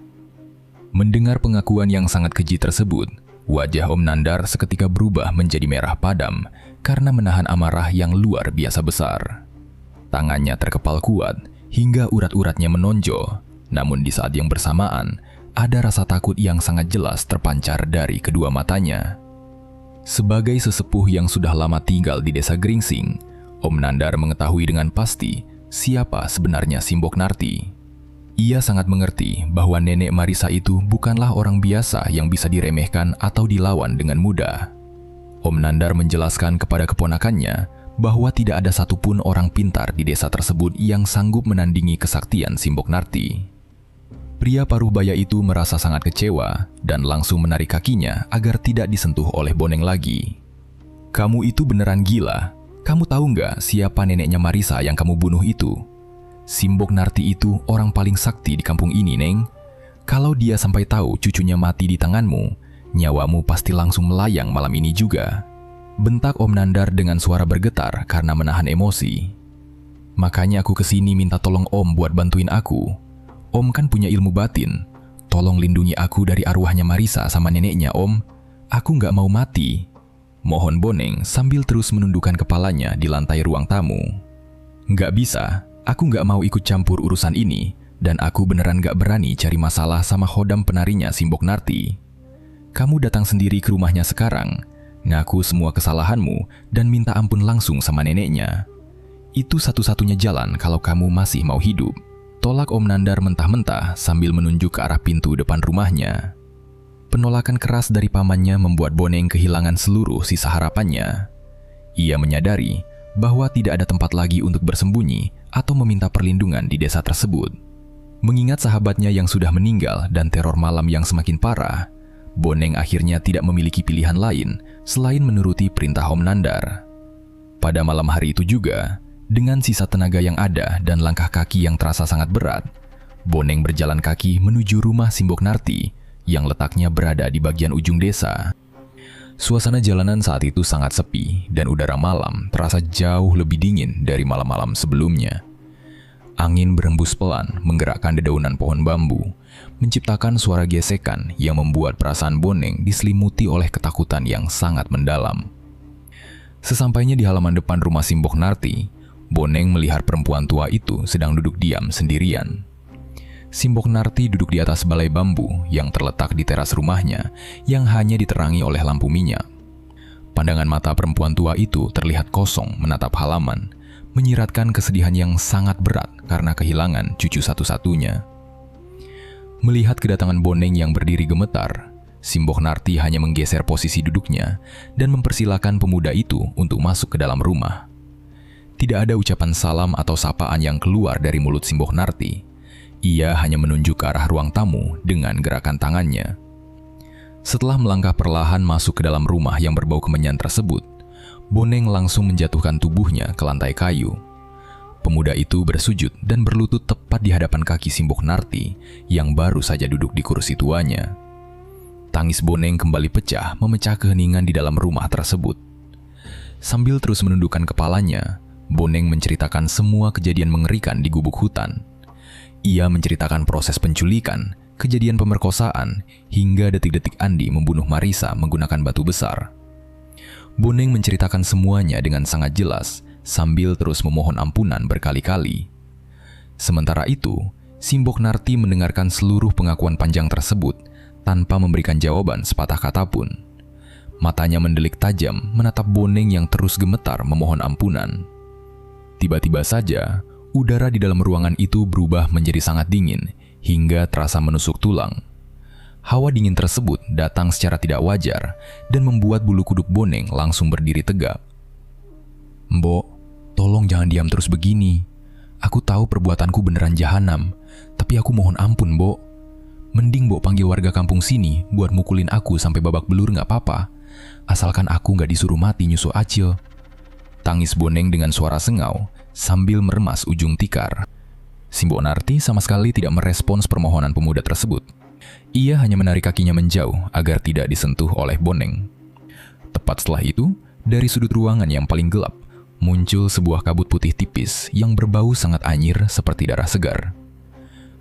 Mendengar pengakuan yang sangat keji tersebut, wajah Om Nandar seketika berubah menjadi merah padam karena menahan amarah yang luar biasa besar. Tangannya terkepal kuat hingga urat-uratnya menonjol, namun di saat yang bersamaan, ada rasa takut yang sangat jelas terpancar dari kedua matanya. Sebagai sesepuh yang sudah lama tinggal di desa Gringsing, Om Nandar mengetahui dengan pasti siapa sebenarnya Simbok Narti. Ia sangat mengerti bahwa nenek Marisa itu bukanlah orang biasa yang bisa diremehkan atau dilawan dengan mudah. Om Nandar menjelaskan kepada keponakannya bahwa tidak ada satupun orang pintar di desa tersebut yang sanggup menandingi kesaktian Simbok Narti. Pria paruh baya itu merasa sangat kecewa dan langsung menarik kakinya agar tidak disentuh oleh Boneng lagi. "Kamu itu beneran gila. Kamu tahu nggak siapa neneknya Marisa yang kamu bunuh itu? Simbok Narti itu orang paling sakti di kampung ini, Neng. Kalau dia sampai tahu cucunya mati di tanganmu, nyawamu pasti langsung melayang malam ini juga," bentak Om Nandar dengan suara bergetar karena menahan emosi. "Makanya aku kesini minta tolong Om buat bantuin aku. Om kan punya ilmu batin. Tolong lindungi aku dari arwahnya Marisa sama neneknya, Om. Aku nggak mau mati," mohon Boneng sambil terus menundukkan kepalanya di lantai ruang tamu. "Nggak bisa, aku nggak mau ikut campur urusan ini, dan aku beneran nggak berani cari masalah sama khodam penarinya Simbok Narti. Kamu datang sendiri ke rumahnya sekarang, ngaku semua kesalahanmu, dan minta ampun langsung sama neneknya. Itu satu-satunya jalan kalau kamu masih mau hidup," tolak Om Nandar mentah-mentah sambil menunjuk ke arah pintu depan rumahnya. Penolakan keras dari pamannya membuat Boneng kehilangan seluruh sisa harapannya. Ia menyadari bahwa tidak ada tempat lagi untuk bersembunyi atau meminta perlindungan di desa tersebut. Mengingat sahabatnya yang sudah meninggal dan teror malam yang semakin parah, Boneng akhirnya tidak memiliki pilihan lain selain menuruti perintah Om Nandar. Pada malam hari itu juga, dengan sisa tenaga yang ada dan langkah kaki yang terasa sangat berat, Boneng berjalan kaki menuju rumah Simbok Narti yang letaknya berada di bagian ujung desa. Suasana jalanan saat itu sangat sepi dan udara malam terasa jauh lebih dingin dari malam-malam sebelumnya. Angin berembus pelan menggerakkan dedaunan pohon bambu, menciptakan suara gesekan yang membuat perasaan Boneng diselimuti oleh ketakutan yang sangat mendalam. Sesampainya di halaman depan rumah Simbok Narti, Boneng melihat perempuan tua itu sedang duduk diam sendirian. Simbok Narti duduk di atas balai bambu yang terletak di teras rumahnya yang hanya diterangi oleh lampu minyak. Pandangan mata perempuan tua itu terlihat kosong menatap halaman, menyiratkan kesedihan yang sangat berat karena kehilangan cucu satu-satunya. Melihat kedatangan Boneng yang berdiri gemetar, Simbok Narti hanya menggeser posisi duduknya dan mempersilakan pemuda itu untuk masuk ke dalam rumah. Tidak ada ucapan salam atau sapaan yang keluar dari mulut Simbok Narti. Ia hanya menunjuk ke arah ruang tamu dengan gerakan tangannya. Setelah melangkah perlahan masuk ke dalam rumah yang berbau kemenyan tersebut, Boneng langsung menjatuhkan tubuhnya ke lantai kayu. Pemuda itu bersujud dan berlutut tepat di hadapan kaki Simbok Narti yang baru saja duduk di kursi tuanya. Tangis Boneng kembali pecah memecah keheningan di dalam rumah tersebut. Sambil terus menundukkan kepalanya, Boneng menceritakan semua kejadian mengerikan di gubuk hutan. Ia menceritakan proses penculikan, kejadian pemerkosaan, hingga detik-detik Andi membunuh Marisa menggunakan batu besar. Boneng menceritakan semuanya dengan sangat jelas, sambil terus memohon ampunan berkali-kali. Sementara itu, Simbok Narti mendengarkan seluruh pengakuan panjang tersebut tanpa memberikan jawaban sepatah kata pun. Matanya mendelik tajam menatap Boneng yang terus gemetar memohon ampunan. Tiba-tiba saja, udara di dalam ruangan itu berubah menjadi sangat dingin hingga terasa menusuk tulang. Hawa dingin tersebut datang secara tidak wajar dan membuat bulu kuduk Boneng langsung berdiri tegap. "Mbok, tolong jangan diam terus begini. Aku tahu perbuatanku beneran jahanam, tapi aku mohon ampun, Mbok. Mending Mbok panggil warga kampung sini buat mukulin aku sampai babak belur nggak apa-apa. Asalkan aku nggak disuruh mati nyusu acil." Tangis Boneng dengan suara sengau sambil meremas ujung tikar. Simbok Narti sama sekali tidak merespons permohonan pemuda tersebut. Ia hanya menarik kakinya menjauh agar tidak disentuh oleh Boneng. Tepat setelah itu, dari sudut ruangan yang paling gelap, muncul sebuah kabut putih tipis yang berbau sangat anyir seperti darah segar.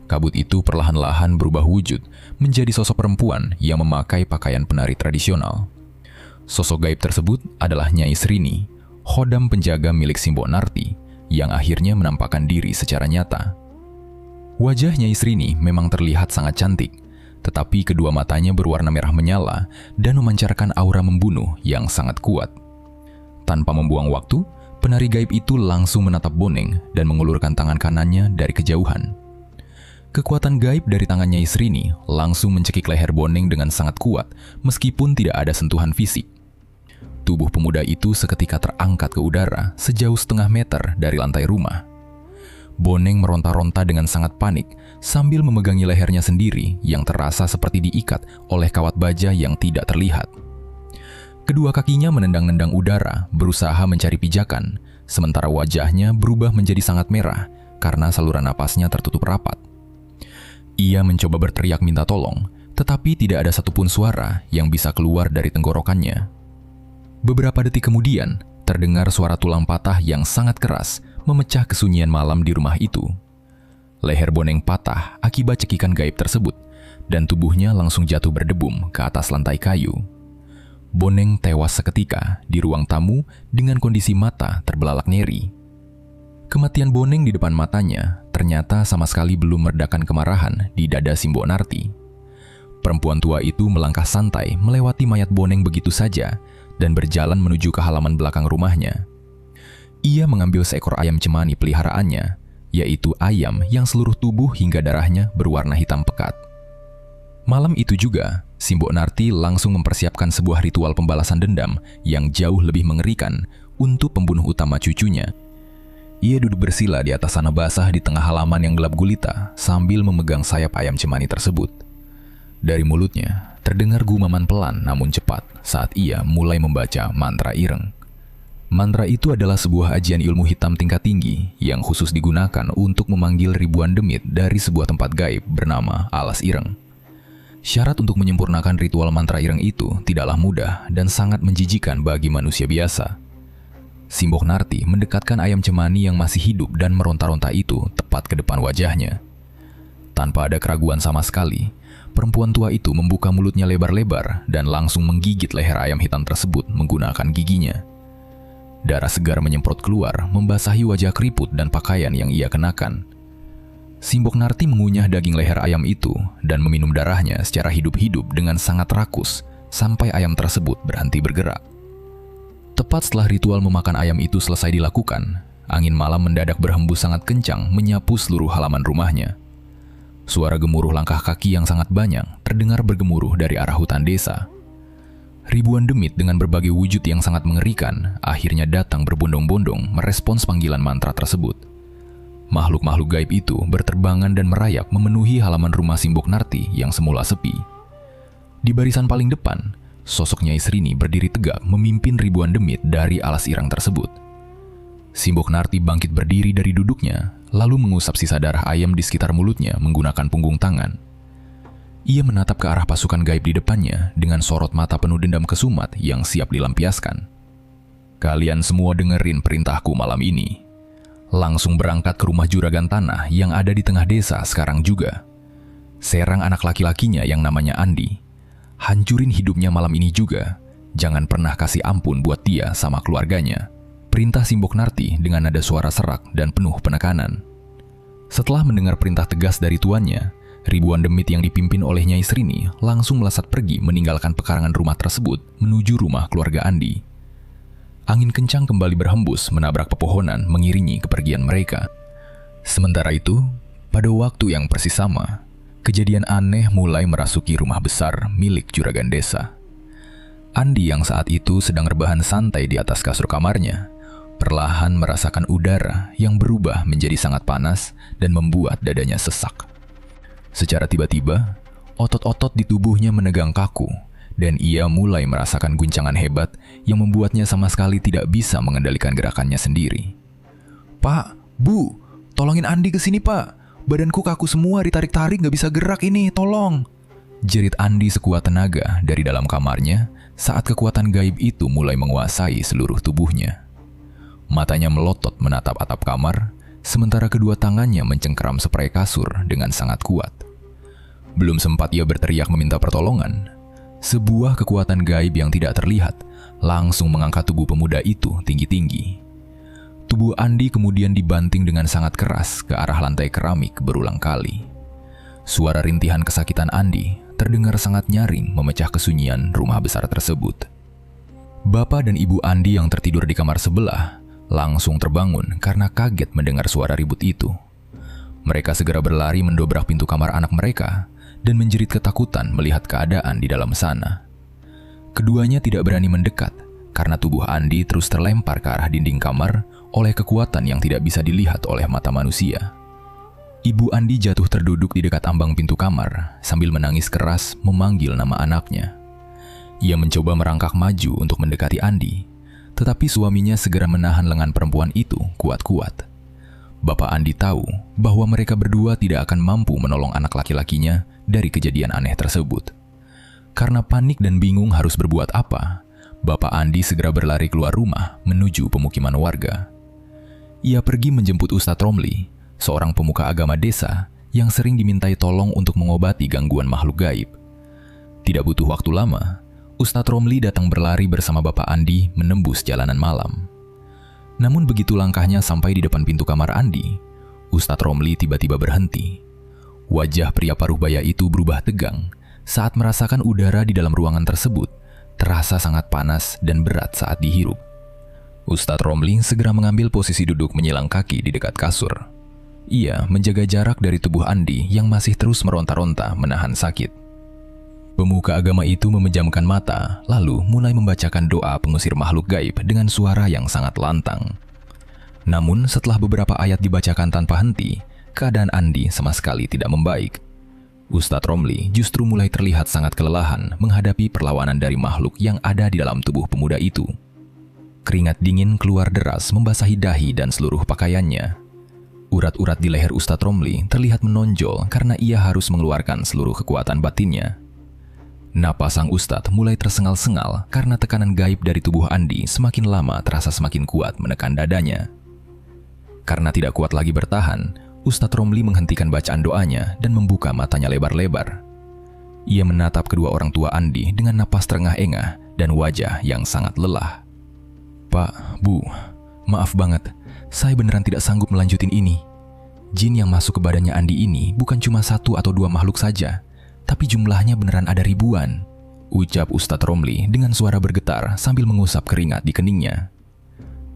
Kabut itu perlahan-lahan berubah wujud menjadi sosok perempuan yang memakai pakaian penari tradisional. Sosok gaib tersebut adalah Nyai Srini, khodam penjaga milik Simbok Narti, yang akhirnya menampakkan diri secara nyata. Wajah Nyai Srini memang terlihat sangat cantik, tetapi kedua matanya berwarna merah menyala dan memancarkan aura membunuh yang sangat kuat. Tanpa membuang waktu, penari gaib itu langsung menatap Boneng dan mengulurkan tangan kanannya dari kejauhan. Kekuatan gaib dari tangan Nyai Srini langsung mencekik leher Boneng dengan sangat kuat meskipun tidak ada sentuhan fisik. Tubuh pemuda itu seketika terangkat ke udara sejauh setengah meter dari lantai rumah. Boneng meronta-ronta dengan sangat panik sambil memegangi lehernya sendiri yang terasa seperti diikat oleh kawat baja yang tidak terlihat. Kedua kakinya menendang-nendang udara berusaha mencari pijakan, sementara wajahnya berubah menjadi sangat merah karena saluran napasnya tertutup rapat. Ia mencoba berteriak minta tolong, tetapi tidak ada satupun suara yang bisa keluar dari tenggorokannya. Beberapa detik kemudian, terdengar suara tulang patah yang sangat keras memecah kesunyian malam di rumah itu. Leher Boneng patah akibat cekikan gaib tersebut, dan tubuhnya langsung jatuh berdebum ke atas lantai kayu. Boneng tewas seketika di ruang tamu dengan kondisi mata terbelalak nyeri. Kematian Boneng di depan matanya ternyata sama sekali belum meredakan kemarahan di dada Simbok Narti. Perempuan tua itu melangkah santai melewati mayat Boneng begitu saja dan berjalan menuju ke halaman belakang rumahnya. Ia mengambil seekor ayam cemani peliharaannya, yaitu ayam yang seluruh tubuh hingga darahnya berwarna hitam pekat. Malam itu juga, Simbok Narti langsung mempersiapkan sebuah ritual pembalasan dendam yang jauh lebih mengerikan untuk pembunuh utama cucunya. Ia duduk bersila di atas tanah basah di tengah halaman yang gelap gulita sambil memegang sayap ayam cemani tersebut. Dari mulutnya, terdengar gumaman pelan namun cepat saat ia mulai membaca mantra ireng. Mantra itu adalah sebuah ajian ilmu hitam tingkat tinggi yang khusus digunakan untuk memanggil ribuan demit dari sebuah tempat gaib bernama Alas Ireng. Syarat untuk menyempurnakan ritual mantra ireng itu tidaklah mudah dan sangat menjijikan bagi manusia biasa. Simbok Narti mendekatkan ayam cemani yang masih hidup dan meronta-ronta itu tepat ke depan wajahnya. Tanpa ada keraguan sama sekali, perempuan tua itu membuka mulutnya lebar-lebar dan langsung menggigit leher ayam hitam tersebut menggunakan giginya. Darah segar menyemprot keluar, membasahi wajah keriput dan pakaian yang ia kenakan. Simbok Narti mengunyah daging leher ayam itu dan meminum darahnya secara hidup-hidup dengan sangat rakus sampai ayam tersebut berhenti bergerak. Tepat setelah ritual memakan ayam itu selesai dilakukan, angin malam mendadak berhembus sangat kencang menyapu seluruh halaman rumahnya. Suara gemuruh langkah kaki yang sangat banyak terdengar bergemuruh dari arah hutan desa. Ribuan demit dengan berbagai wujud yang sangat mengerikan akhirnya datang berbondong-bondong merespons panggilan mantra tersebut. Makhluk-makhluk gaib itu berterbangan dan merayap memenuhi halaman rumah Simbok Narti yang semula sepi. Di barisan paling depan, sosok Nyai Srini berdiri tegak memimpin ribuan demit dari alas ireng tersebut. Simbok Narti bangkit berdiri dari duduknya, lalu mengusap sisa darah ayam di sekitar mulutnya menggunakan punggung tangan. Ia menatap ke arah pasukan gaib di depannya dengan sorot mata penuh dendam kesumat yang siap dilampiaskan. "Kalian semua dengerin perintahku malam ini. Langsung berangkat ke rumah juragan tanah yang ada di tengah desa sekarang juga. Serang anak laki-lakinya yang namanya Andi. Hancurin hidupnya malam ini juga. Jangan pernah kasih ampun buat dia sama keluarganya." Perintah Simbok Narti dengan nada suara serak dan penuh penekanan. Setelah mendengar perintah tegas dari tuannya, Ribuan demit yang dipimpin oleh Nyai Srini langsung melesat pergi meninggalkan pekarangan rumah tersebut menuju rumah keluarga Andi. Angin kencang kembali berhembus menabrak pepohonan mengiringi kepergian mereka. Sementara itu, pada waktu yang persis sama, kejadian aneh mulai merasuki rumah besar milik juragan desa. Andi yang saat itu sedang rebahan santai di atas kasur kamarnya, perlahan merasakan udara yang berubah menjadi sangat panas dan membuat dadanya sesak. Secara tiba-tiba, otot-otot di tubuhnya menegang kaku, dan ia mulai merasakan guncangan hebat yang membuatnya sama sekali tidak bisa mengendalikan gerakannya sendiri. "Pak, Bu, tolongin Andi ke sini, Pak. Badanku kaku semua, ditarik-tarik gak bisa gerak ini, tolong." Jerit Andi sekuat tenaga dari dalam kamarnya saat kekuatan gaib itu mulai menguasai seluruh tubuhnya. Matanya melotot menatap atap kamar, sementara kedua tangannya mencengkeram spray kasur dengan sangat kuat. Belum sempat ia berteriak meminta pertolongan, sebuah kekuatan gaib yang tidak terlihat langsung mengangkat tubuh pemuda itu tinggi-tinggi. Tubuh Andi kemudian dibanting dengan sangat keras ke arah lantai keramik berulang kali. Suara rintihan kesakitan Andi terdengar sangat nyaring memecah kesunyian rumah besar tersebut. Bapak dan Ibu Andi yang tertidur di kamar sebelah langsung terbangun karena kaget mendengar suara ribut itu. Mereka segera berlari mendobrak pintu kamar anak mereka dan menjerit ketakutan melihat keadaan di dalam sana. Keduanya tidak berani mendekat karena tubuh Andi terus terlempar ke arah dinding kamar oleh kekuatan yang tidak bisa dilihat oleh mata manusia. Ibu Andi jatuh terduduk di dekat ambang pintu kamar sambil menangis keras memanggil nama anaknya. Ia mencoba merangkak maju untuk mendekati Andi, tetapi suaminya segera menahan lengan perempuan itu kuat-kuat. Bapak Andi tahu bahwa mereka berdua tidak akan mampu menolong anak laki-lakinya dari kejadian aneh tersebut. Karena panik dan bingung harus berbuat apa, Bapak Andi segera berlari keluar rumah menuju pemukiman warga. Ia pergi menjemput Ustadz Romli, seorang pemuka agama desa yang sering dimintai tolong untuk mengobati gangguan makhluk gaib. Tidak butuh waktu lama, Ustadz Romli datang berlari bersama Bapak Andi menembus jalanan malam. Namun begitu langkahnya sampai di depan pintu kamar Andi, Ustadz Romli tiba-tiba berhenti. Wajah pria paruh baya itu berubah tegang saat merasakan udara di dalam ruangan tersebut terasa sangat panas dan berat saat dihirup. Ustadz Romli segera mengambil posisi duduk menyilang kaki di dekat kasur. Ia menjaga jarak dari tubuh Andi yang masih terus meronta-ronta menahan sakit. Pemuka agama itu memejamkan mata, lalu mulai membacakan doa pengusir makhluk gaib dengan suara yang sangat lantang. Namun setelah beberapa ayat dibacakan tanpa henti, keadaan Andi sama sekali tidak membaik. Ustadz Romli justru mulai terlihat sangat kelelahan menghadapi perlawanan dari makhluk yang ada di dalam tubuh pemuda itu. Keringat dingin keluar deras membasahi dahi dan seluruh pakaiannya. Urat-urat di leher Ustadz Romli terlihat menonjol karena ia harus mengeluarkan seluruh kekuatan batinnya. Napas sang Ustadz mulai tersengal-sengal karena tekanan gaib dari tubuh Andi semakin lama terasa semakin kuat menekan dadanya. Karena tidak kuat lagi bertahan, Ustadz Romli menghentikan bacaan doanya dan membuka matanya lebar-lebar. Ia menatap kedua orang tua Andi dengan napas terengah-engah dan wajah yang sangat lelah. "Pak, Bu, maaf banget, saya beneran tidak sanggup melanjutin ini. Jin yang masuk ke badannya Andi ini bukan cuma 1 atau 2 makhluk saja, tapi jumlahnya beneran ada ribuan," ucap Ustadz Romli dengan suara bergetar sambil mengusap keringat di keningnya.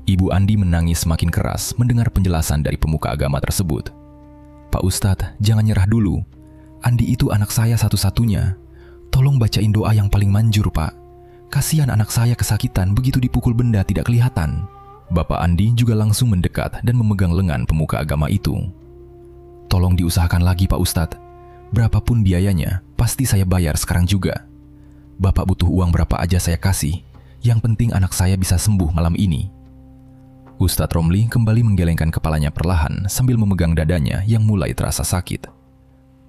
Ibu Andi menangis semakin keras mendengar penjelasan dari pemuka agama tersebut. "Pak Ustadz, jangan nyerah dulu. Andi itu anak saya satu-satunya. Tolong bacain doa yang paling manjur, Pak. Kasihan anak saya kesakitan begitu dipukul benda tidak kelihatan." Bapak Andi juga langsung mendekat dan memegang lengan pemuka agama itu. "Tolong diusahakan lagi, Pak Ustadz. Berapapun biayanya, pasti saya bayar sekarang juga. Bapak butuh uang berapa aja saya kasih. Yang penting anak saya bisa sembuh malam ini." Ustadz Romli kembali menggelengkan kepalanya perlahan sambil memegang dadanya yang mulai terasa sakit.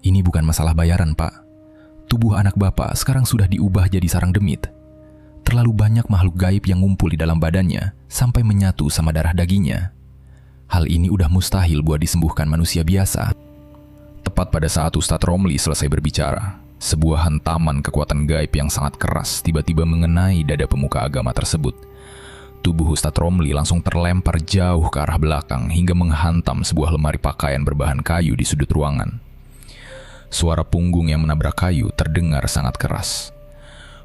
"Ini bukan masalah bayaran, Pak. Tubuh anak Bapak sekarang sudah diubah jadi sarang demit. Terlalu banyak makhluk gaib yang ngumpul di dalam badannya sampai menyatu sama darah dagingnya. Hal ini udah mustahil buat disembuhkan manusia biasa." Tepat pada saat Ustadz Romli selesai berbicara, sebuah hantaman kekuatan gaib yang sangat keras tiba-tiba mengenai dada pemuka agama tersebut. Tubuh Ustadz Romli langsung terlempar jauh ke arah belakang hingga menghantam sebuah lemari pakaian berbahan kayu di sudut ruangan. Suara punggung yang menabrak kayu terdengar sangat keras.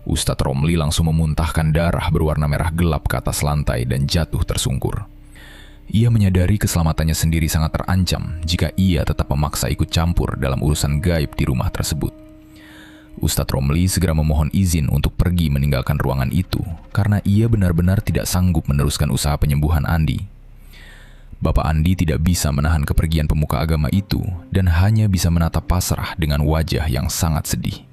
Ustadz Romli langsung memuntahkan darah berwarna merah gelap ke atas lantai dan jatuh tersungkur. Ia menyadari keselamatannya sendiri sangat terancam jika ia tetap memaksa ikut campur dalam urusan gaib di rumah tersebut. Ustadz Romli segera memohon izin untuk pergi meninggalkan ruangan itu karena ia benar-benar tidak sanggup meneruskan usaha penyembuhan Andi. Bapak Andi tidak bisa menahan kepergian pemuka agama itu dan hanya bisa menatap pasrah dengan wajah yang sangat sedih.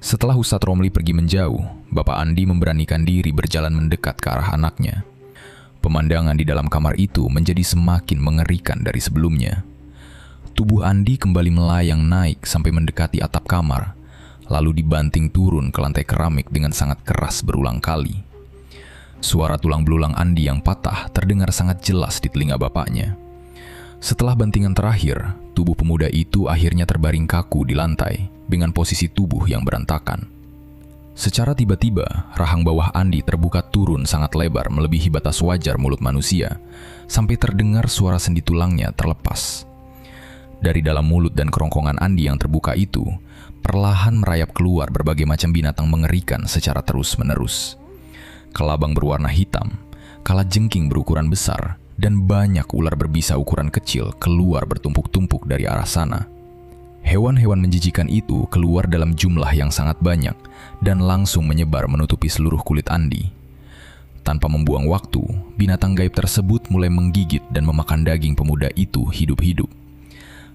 Setelah Ustadz Romli pergi menjauh, Bapak Andi memberanikan diri berjalan mendekat ke arah anaknya. Pemandangan di dalam kamar itu menjadi semakin mengerikan dari sebelumnya. Tubuh Andi kembali melayang naik sampai mendekati atap kamar, lalu dibanting turun ke lantai keramik dengan sangat keras berulang kali. Suara tulang belulang Andi yang patah terdengar sangat jelas di telinga bapaknya. Setelah bantingan terakhir, tubuh pemuda itu akhirnya terbaring kaku di lantai dengan posisi tubuh yang berantakan. Secara tiba-tiba, rahang bawah Andi terbuka turun sangat lebar melebihi batas wajar mulut manusia, sampai terdengar suara sendi tulangnya terlepas. Dari dalam mulut dan kerongkongan Andi yang terbuka itu, perlahan merayap keluar berbagai macam binatang mengerikan secara terus-menerus. Kelabang berwarna hitam, kalajengking berukuran besar, dan banyak ular berbisa ukuran kecil keluar bertumpuk-tumpuk dari arah sana. Hewan-hewan menjijikan itu keluar dalam jumlah yang sangat banyak dan langsung menyebar menutupi seluruh kulit Andi. Tanpa membuang waktu, binatang gaib tersebut mulai menggigit dan memakan daging pemuda itu hidup-hidup.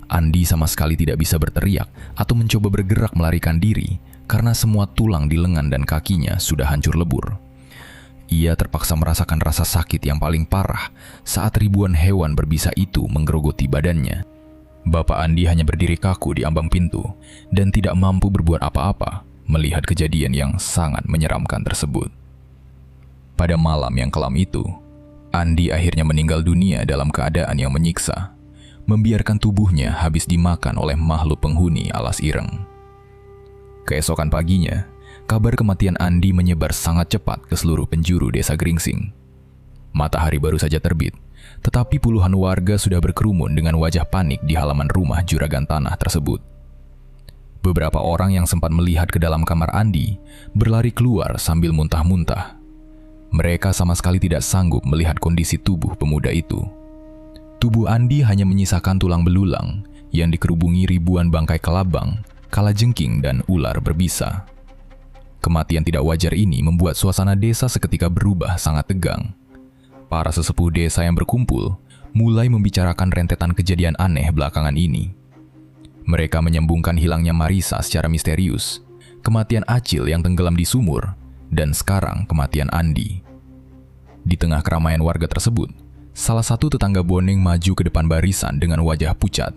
Andi sama sekali tidak bisa berteriak atau mencoba bergerak melarikan diri karena semua tulang di lengan dan kakinya sudah hancur lebur. Ia terpaksa merasakan rasa sakit yang paling parah saat ribuan hewan berbisa itu menggerogoti badannya. Bapak Andi hanya berdiri kaku di ambang pintu dan tidak mampu berbuat apa-apa melihat kejadian yang sangat menyeramkan tersebut. Pada malam yang kelam itu, Andi akhirnya meninggal dunia dalam keadaan yang menyiksa, membiarkan tubuhnya habis dimakan oleh makhluk penghuni alas ireng. Keesokan paginya, kabar kematian Andi menyebar sangat cepat ke seluruh penjuru desa Gringsing. Matahari baru saja terbit, tetapi puluhan warga sudah berkerumun dengan wajah panik di halaman rumah juragan tanah tersebut. Beberapa orang yang sempat melihat ke dalam kamar Andi berlari keluar sambil muntah-muntah. Mereka sama sekali tidak sanggup melihat kondisi tubuh pemuda itu. Tubuh Andi hanya menyisakan tulang belulang yang dikerubungi ribuan bangkai kelabang, kalajengking, dan ular berbisa. Kematian tidak wajar ini membuat suasana desa seketika berubah sangat tegang. Para sesepuh desa yang berkumpul mulai membicarakan rentetan kejadian aneh belakangan ini. Mereka menyambungkan hilangnya Marisa secara misterius, kematian Acil yang tenggelam di sumur, dan sekarang kematian Andi. Di tengah keramaian warga tersebut, salah satu tetangga Boneng maju ke depan barisan dengan wajah pucat.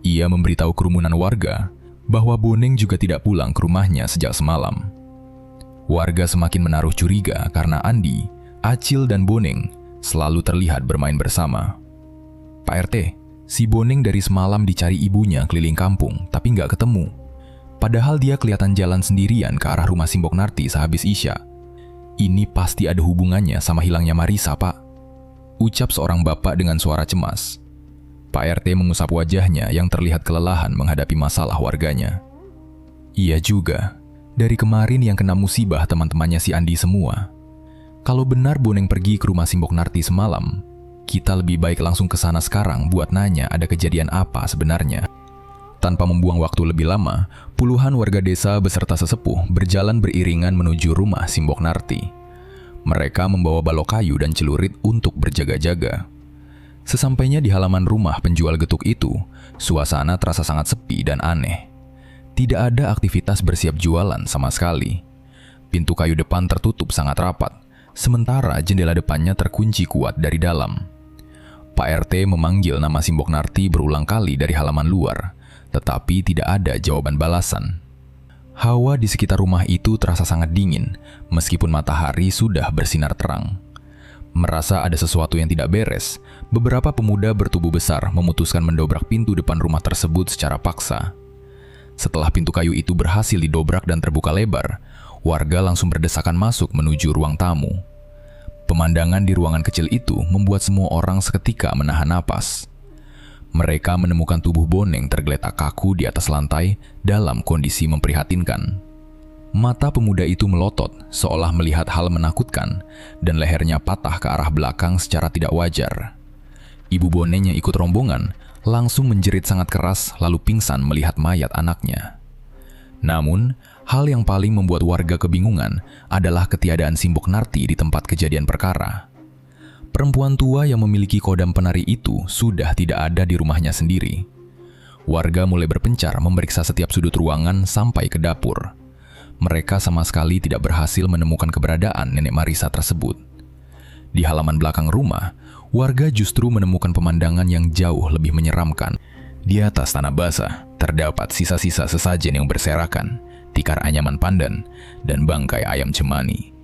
Ia memberitahu kerumunan warga bahwa Boneng juga tidak pulang ke rumahnya sejak semalam. Warga semakin menaruh curiga karena Andi, Acil, dan Boneng selalu terlihat bermain bersama. Pak RT, si Boneng dari semalam dicari ibunya keliling kampung tapi nggak ketemu. Padahal dia kelihatan jalan sendirian ke arah rumah Simbok Narti sehabis Isya. Ini pasti ada hubungannya sama hilangnya Marisa, Pak. Ucap seorang bapak dengan suara cemas. Pak RT mengusap wajahnya yang terlihat kelelahan menghadapi masalah warganya. Iya juga, dari kemarin yang kena musibah teman-temannya si Andi semua. Kalau benar Boneng pergi ke rumah Simbok Narti semalam, kita lebih baik langsung ke sana sekarang buat nanya ada kejadian apa sebenarnya. Tanpa membuang waktu lebih lama, puluhan warga desa beserta sesepuh berjalan beriringan menuju rumah Simbok Narti. Mereka membawa balok kayu dan celurit untuk berjaga-jaga. Sesampainya di halaman rumah penjual getuk itu, suasana terasa sangat sepi dan aneh. Tidak ada aktivitas bersiap jualan sama sekali. Pintu kayu depan tertutup sangat rapat, sementara jendela depannya terkunci kuat dari dalam. Pak RT memanggil nama Simbok Narti berulang kali dari halaman luar, tetapi tidak ada jawaban balasan. Hawa di sekitar rumah itu terasa sangat dingin, meskipun matahari sudah bersinar terang. Merasa ada sesuatu yang tidak beres, beberapa pemuda bertubuh besar memutuskan mendobrak pintu depan rumah tersebut secara paksa. Setelah pintu kayu itu berhasil didobrak dan terbuka lebar, warga langsung berdesakan masuk menuju ruang tamu. Pemandangan di ruangan kecil itu membuat semua orang seketika menahan napas. Mereka menemukan tubuh Boneng tergeletak kaku di atas lantai dalam kondisi memprihatinkan. Mata pemuda itu melotot seolah melihat hal menakutkan dan lehernya patah ke arah belakang secara tidak wajar. Ibu Boneng yang ikut rombongan langsung menjerit sangat keras lalu pingsan melihat mayat anaknya. Namun, hal yang paling membuat warga kebingungan adalah ketiadaan Simbok Narti di tempat kejadian perkara. Perempuan tua yang memiliki kodam penari itu sudah tidak ada di rumahnya sendiri. Warga mulai berpencar memeriksa setiap sudut ruangan sampai ke dapur. Mereka sama sekali tidak berhasil menemukan keberadaan nenek Marisa tersebut. Di halaman belakang rumah, warga justru menemukan pemandangan yang jauh lebih menyeramkan. Di atas tanah basah, terdapat sisa-sisa sesajen yang berserakan, tikar anyaman pandan, dan bangkai ayam cemani.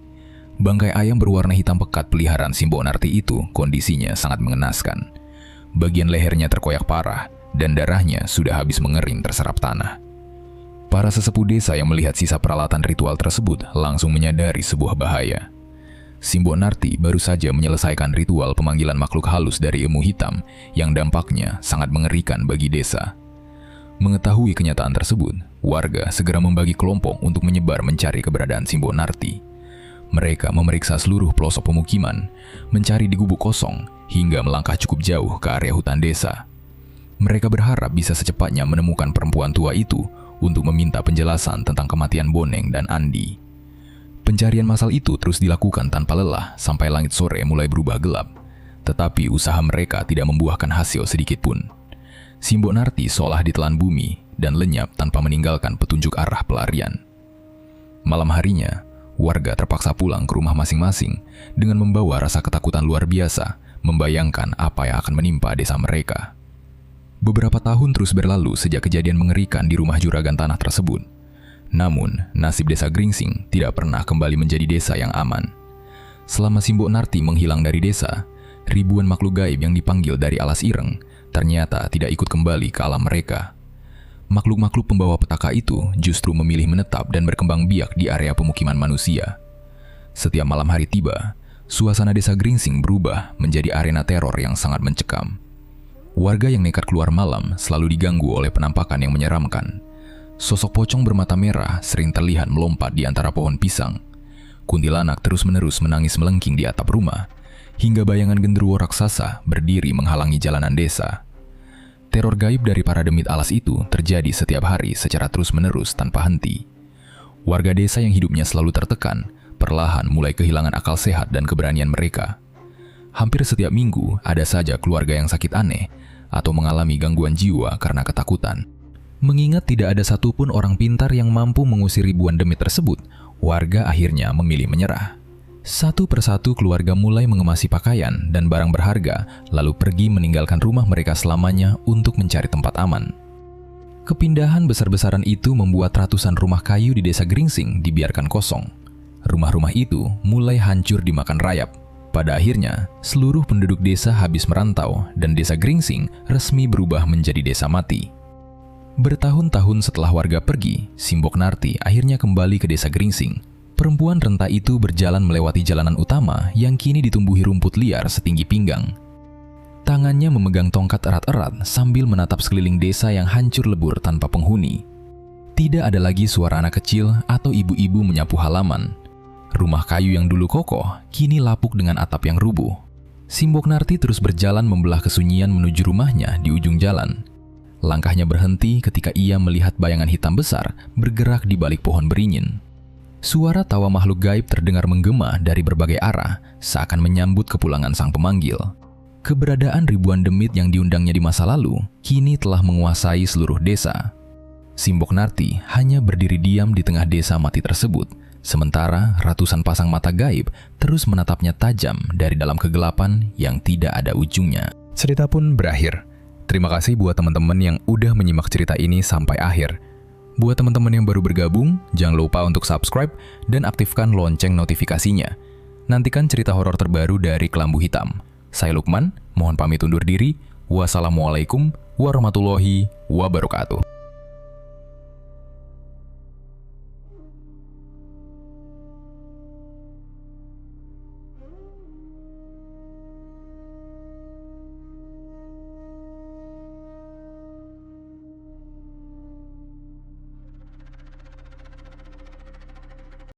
Bangkai ayam berwarna hitam pekat peliharaan Simbok Narti itu kondisinya sangat mengenaskan. Bagian lehernya terkoyak parah, dan darahnya sudah habis mengering terserap tanah. Para sesepuh desa yang melihat sisa peralatan ritual tersebut langsung menyadari sebuah bahaya. Simbok Narti baru saja menyelesaikan ritual pemanggilan makhluk halus dari ilmu hitam yang dampaknya sangat mengerikan bagi desa. Mengetahui kenyataan tersebut, warga segera membagi kelompok untuk menyebar mencari keberadaan Simbok Narti. Mereka memeriksa seluruh pelosok pemukiman, mencari di gubuk kosong, hingga melangkah cukup jauh ke area hutan desa. Mereka berharap bisa secepatnya menemukan perempuan tua itu untuk meminta penjelasan tentang kematian Boneng dan Andi. Pencarian massal itu terus dilakukan tanpa lelah sampai langit sore mulai berubah gelap. Tetapi usaha mereka tidak membuahkan hasil sedikit pun. Simbok Narti seolah ditelan bumi dan lenyap tanpa meninggalkan petunjuk arah pelarian. Malam harinya, warga terpaksa pulang ke rumah masing-masing dengan membawa rasa ketakutan luar biasa, membayangkan apa yang akan menimpa desa mereka. Beberapa tahun terus berlalu sejak kejadian mengerikan di rumah juragan tanah tersebut. Namun, nasib desa Gringsing tidak pernah kembali menjadi desa yang aman. Selama Simbok Narti menghilang dari desa, ribuan makhluk gaib yang dipanggil dari alas ireng ternyata tidak ikut kembali ke alam mereka. Makhluk-makhluk pembawa petaka itu justru memilih menetap dan berkembang biak di area pemukiman manusia. Setiap malam hari tiba, suasana desa Gringsing berubah menjadi arena teror yang sangat mencekam. Warga yang nekat keluar malam selalu diganggu oleh penampakan yang menyeramkan. Sosok pocong bermata merah sering terlihat melompat di antara pohon pisang. Kuntilanak terus-menerus menangis melengking di atap rumah, hingga bayangan genderuwo raksasa berdiri menghalangi jalanan desa. Teror gaib dari para demit alas itu terjadi setiap hari secara terus-menerus tanpa henti. Warga desa yang hidupnya selalu tertekan, perlahan mulai kehilangan akal sehat dan keberanian mereka. Hampir setiap minggu ada saja keluarga yang sakit aneh atau mengalami gangguan jiwa karena ketakutan. Mengingat tidak ada satupun orang pintar yang mampu mengusir ribuan demit tersebut, warga akhirnya memilih menyerah. Satu persatu keluarga mulai mengemasi pakaian dan barang berharga, lalu pergi meninggalkan rumah mereka selamanya untuk mencari tempat aman. Kepindahan besar-besaran itu membuat ratusan rumah kayu di desa Gringsing dibiarkan kosong. Rumah-rumah itu mulai hancur dimakan rayap. Pada akhirnya, seluruh penduduk desa habis merantau dan desa Gringsing resmi berubah menjadi desa mati. Bertahun-tahun setelah warga pergi, Simbok Narti akhirnya kembali ke desa Gringsing. Perempuan renta itu berjalan melewati jalanan utama yang kini ditumbuhi rumput liar setinggi pinggang. Tangannya memegang tongkat erat-erat sambil menatap sekeliling desa yang hancur lebur tanpa penghuni. Tidak ada lagi suara anak kecil atau ibu-ibu menyapu halaman. Rumah kayu yang dulu kokoh kini lapuk dengan atap yang rubuh. Simbok Narti terus berjalan membelah kesunyian menuju rumahnya di ujung jalan. Langkahnya berhenti ketika ia melihat bayangan hitam besar bergerak di balik pohon beringin. Suara tawa makhluk gaib terdengar menggema dari berbagai arah, seakan menyambut kepulangan sang pemanggil. Keberadaan ribuan demit yang diundangnya di masa lalu kini telah menguasai seluruh desa. Simbok Narti hanya berdiri diam di tengah desa mati tersebut, sementara ratusan pasang mata gaib terus menatapnya tajam dari dalam kegelapan yang tidak ada ujungnya. Cerita pun berakhir. Terima kasih buat teman-teman yang udah menyimak cerita ini sampai akhir. Buat teman-teman yang baru bergabung, jangan lupa untuk subscribe dan aktifkan lonceng notifikasinya. Nantikan cerita horor terbaru dari Kelambu Hitam. Saya Lukman, mohon pamit undur diri. Wassalamualaikum warahmatullahi wabarakatuh.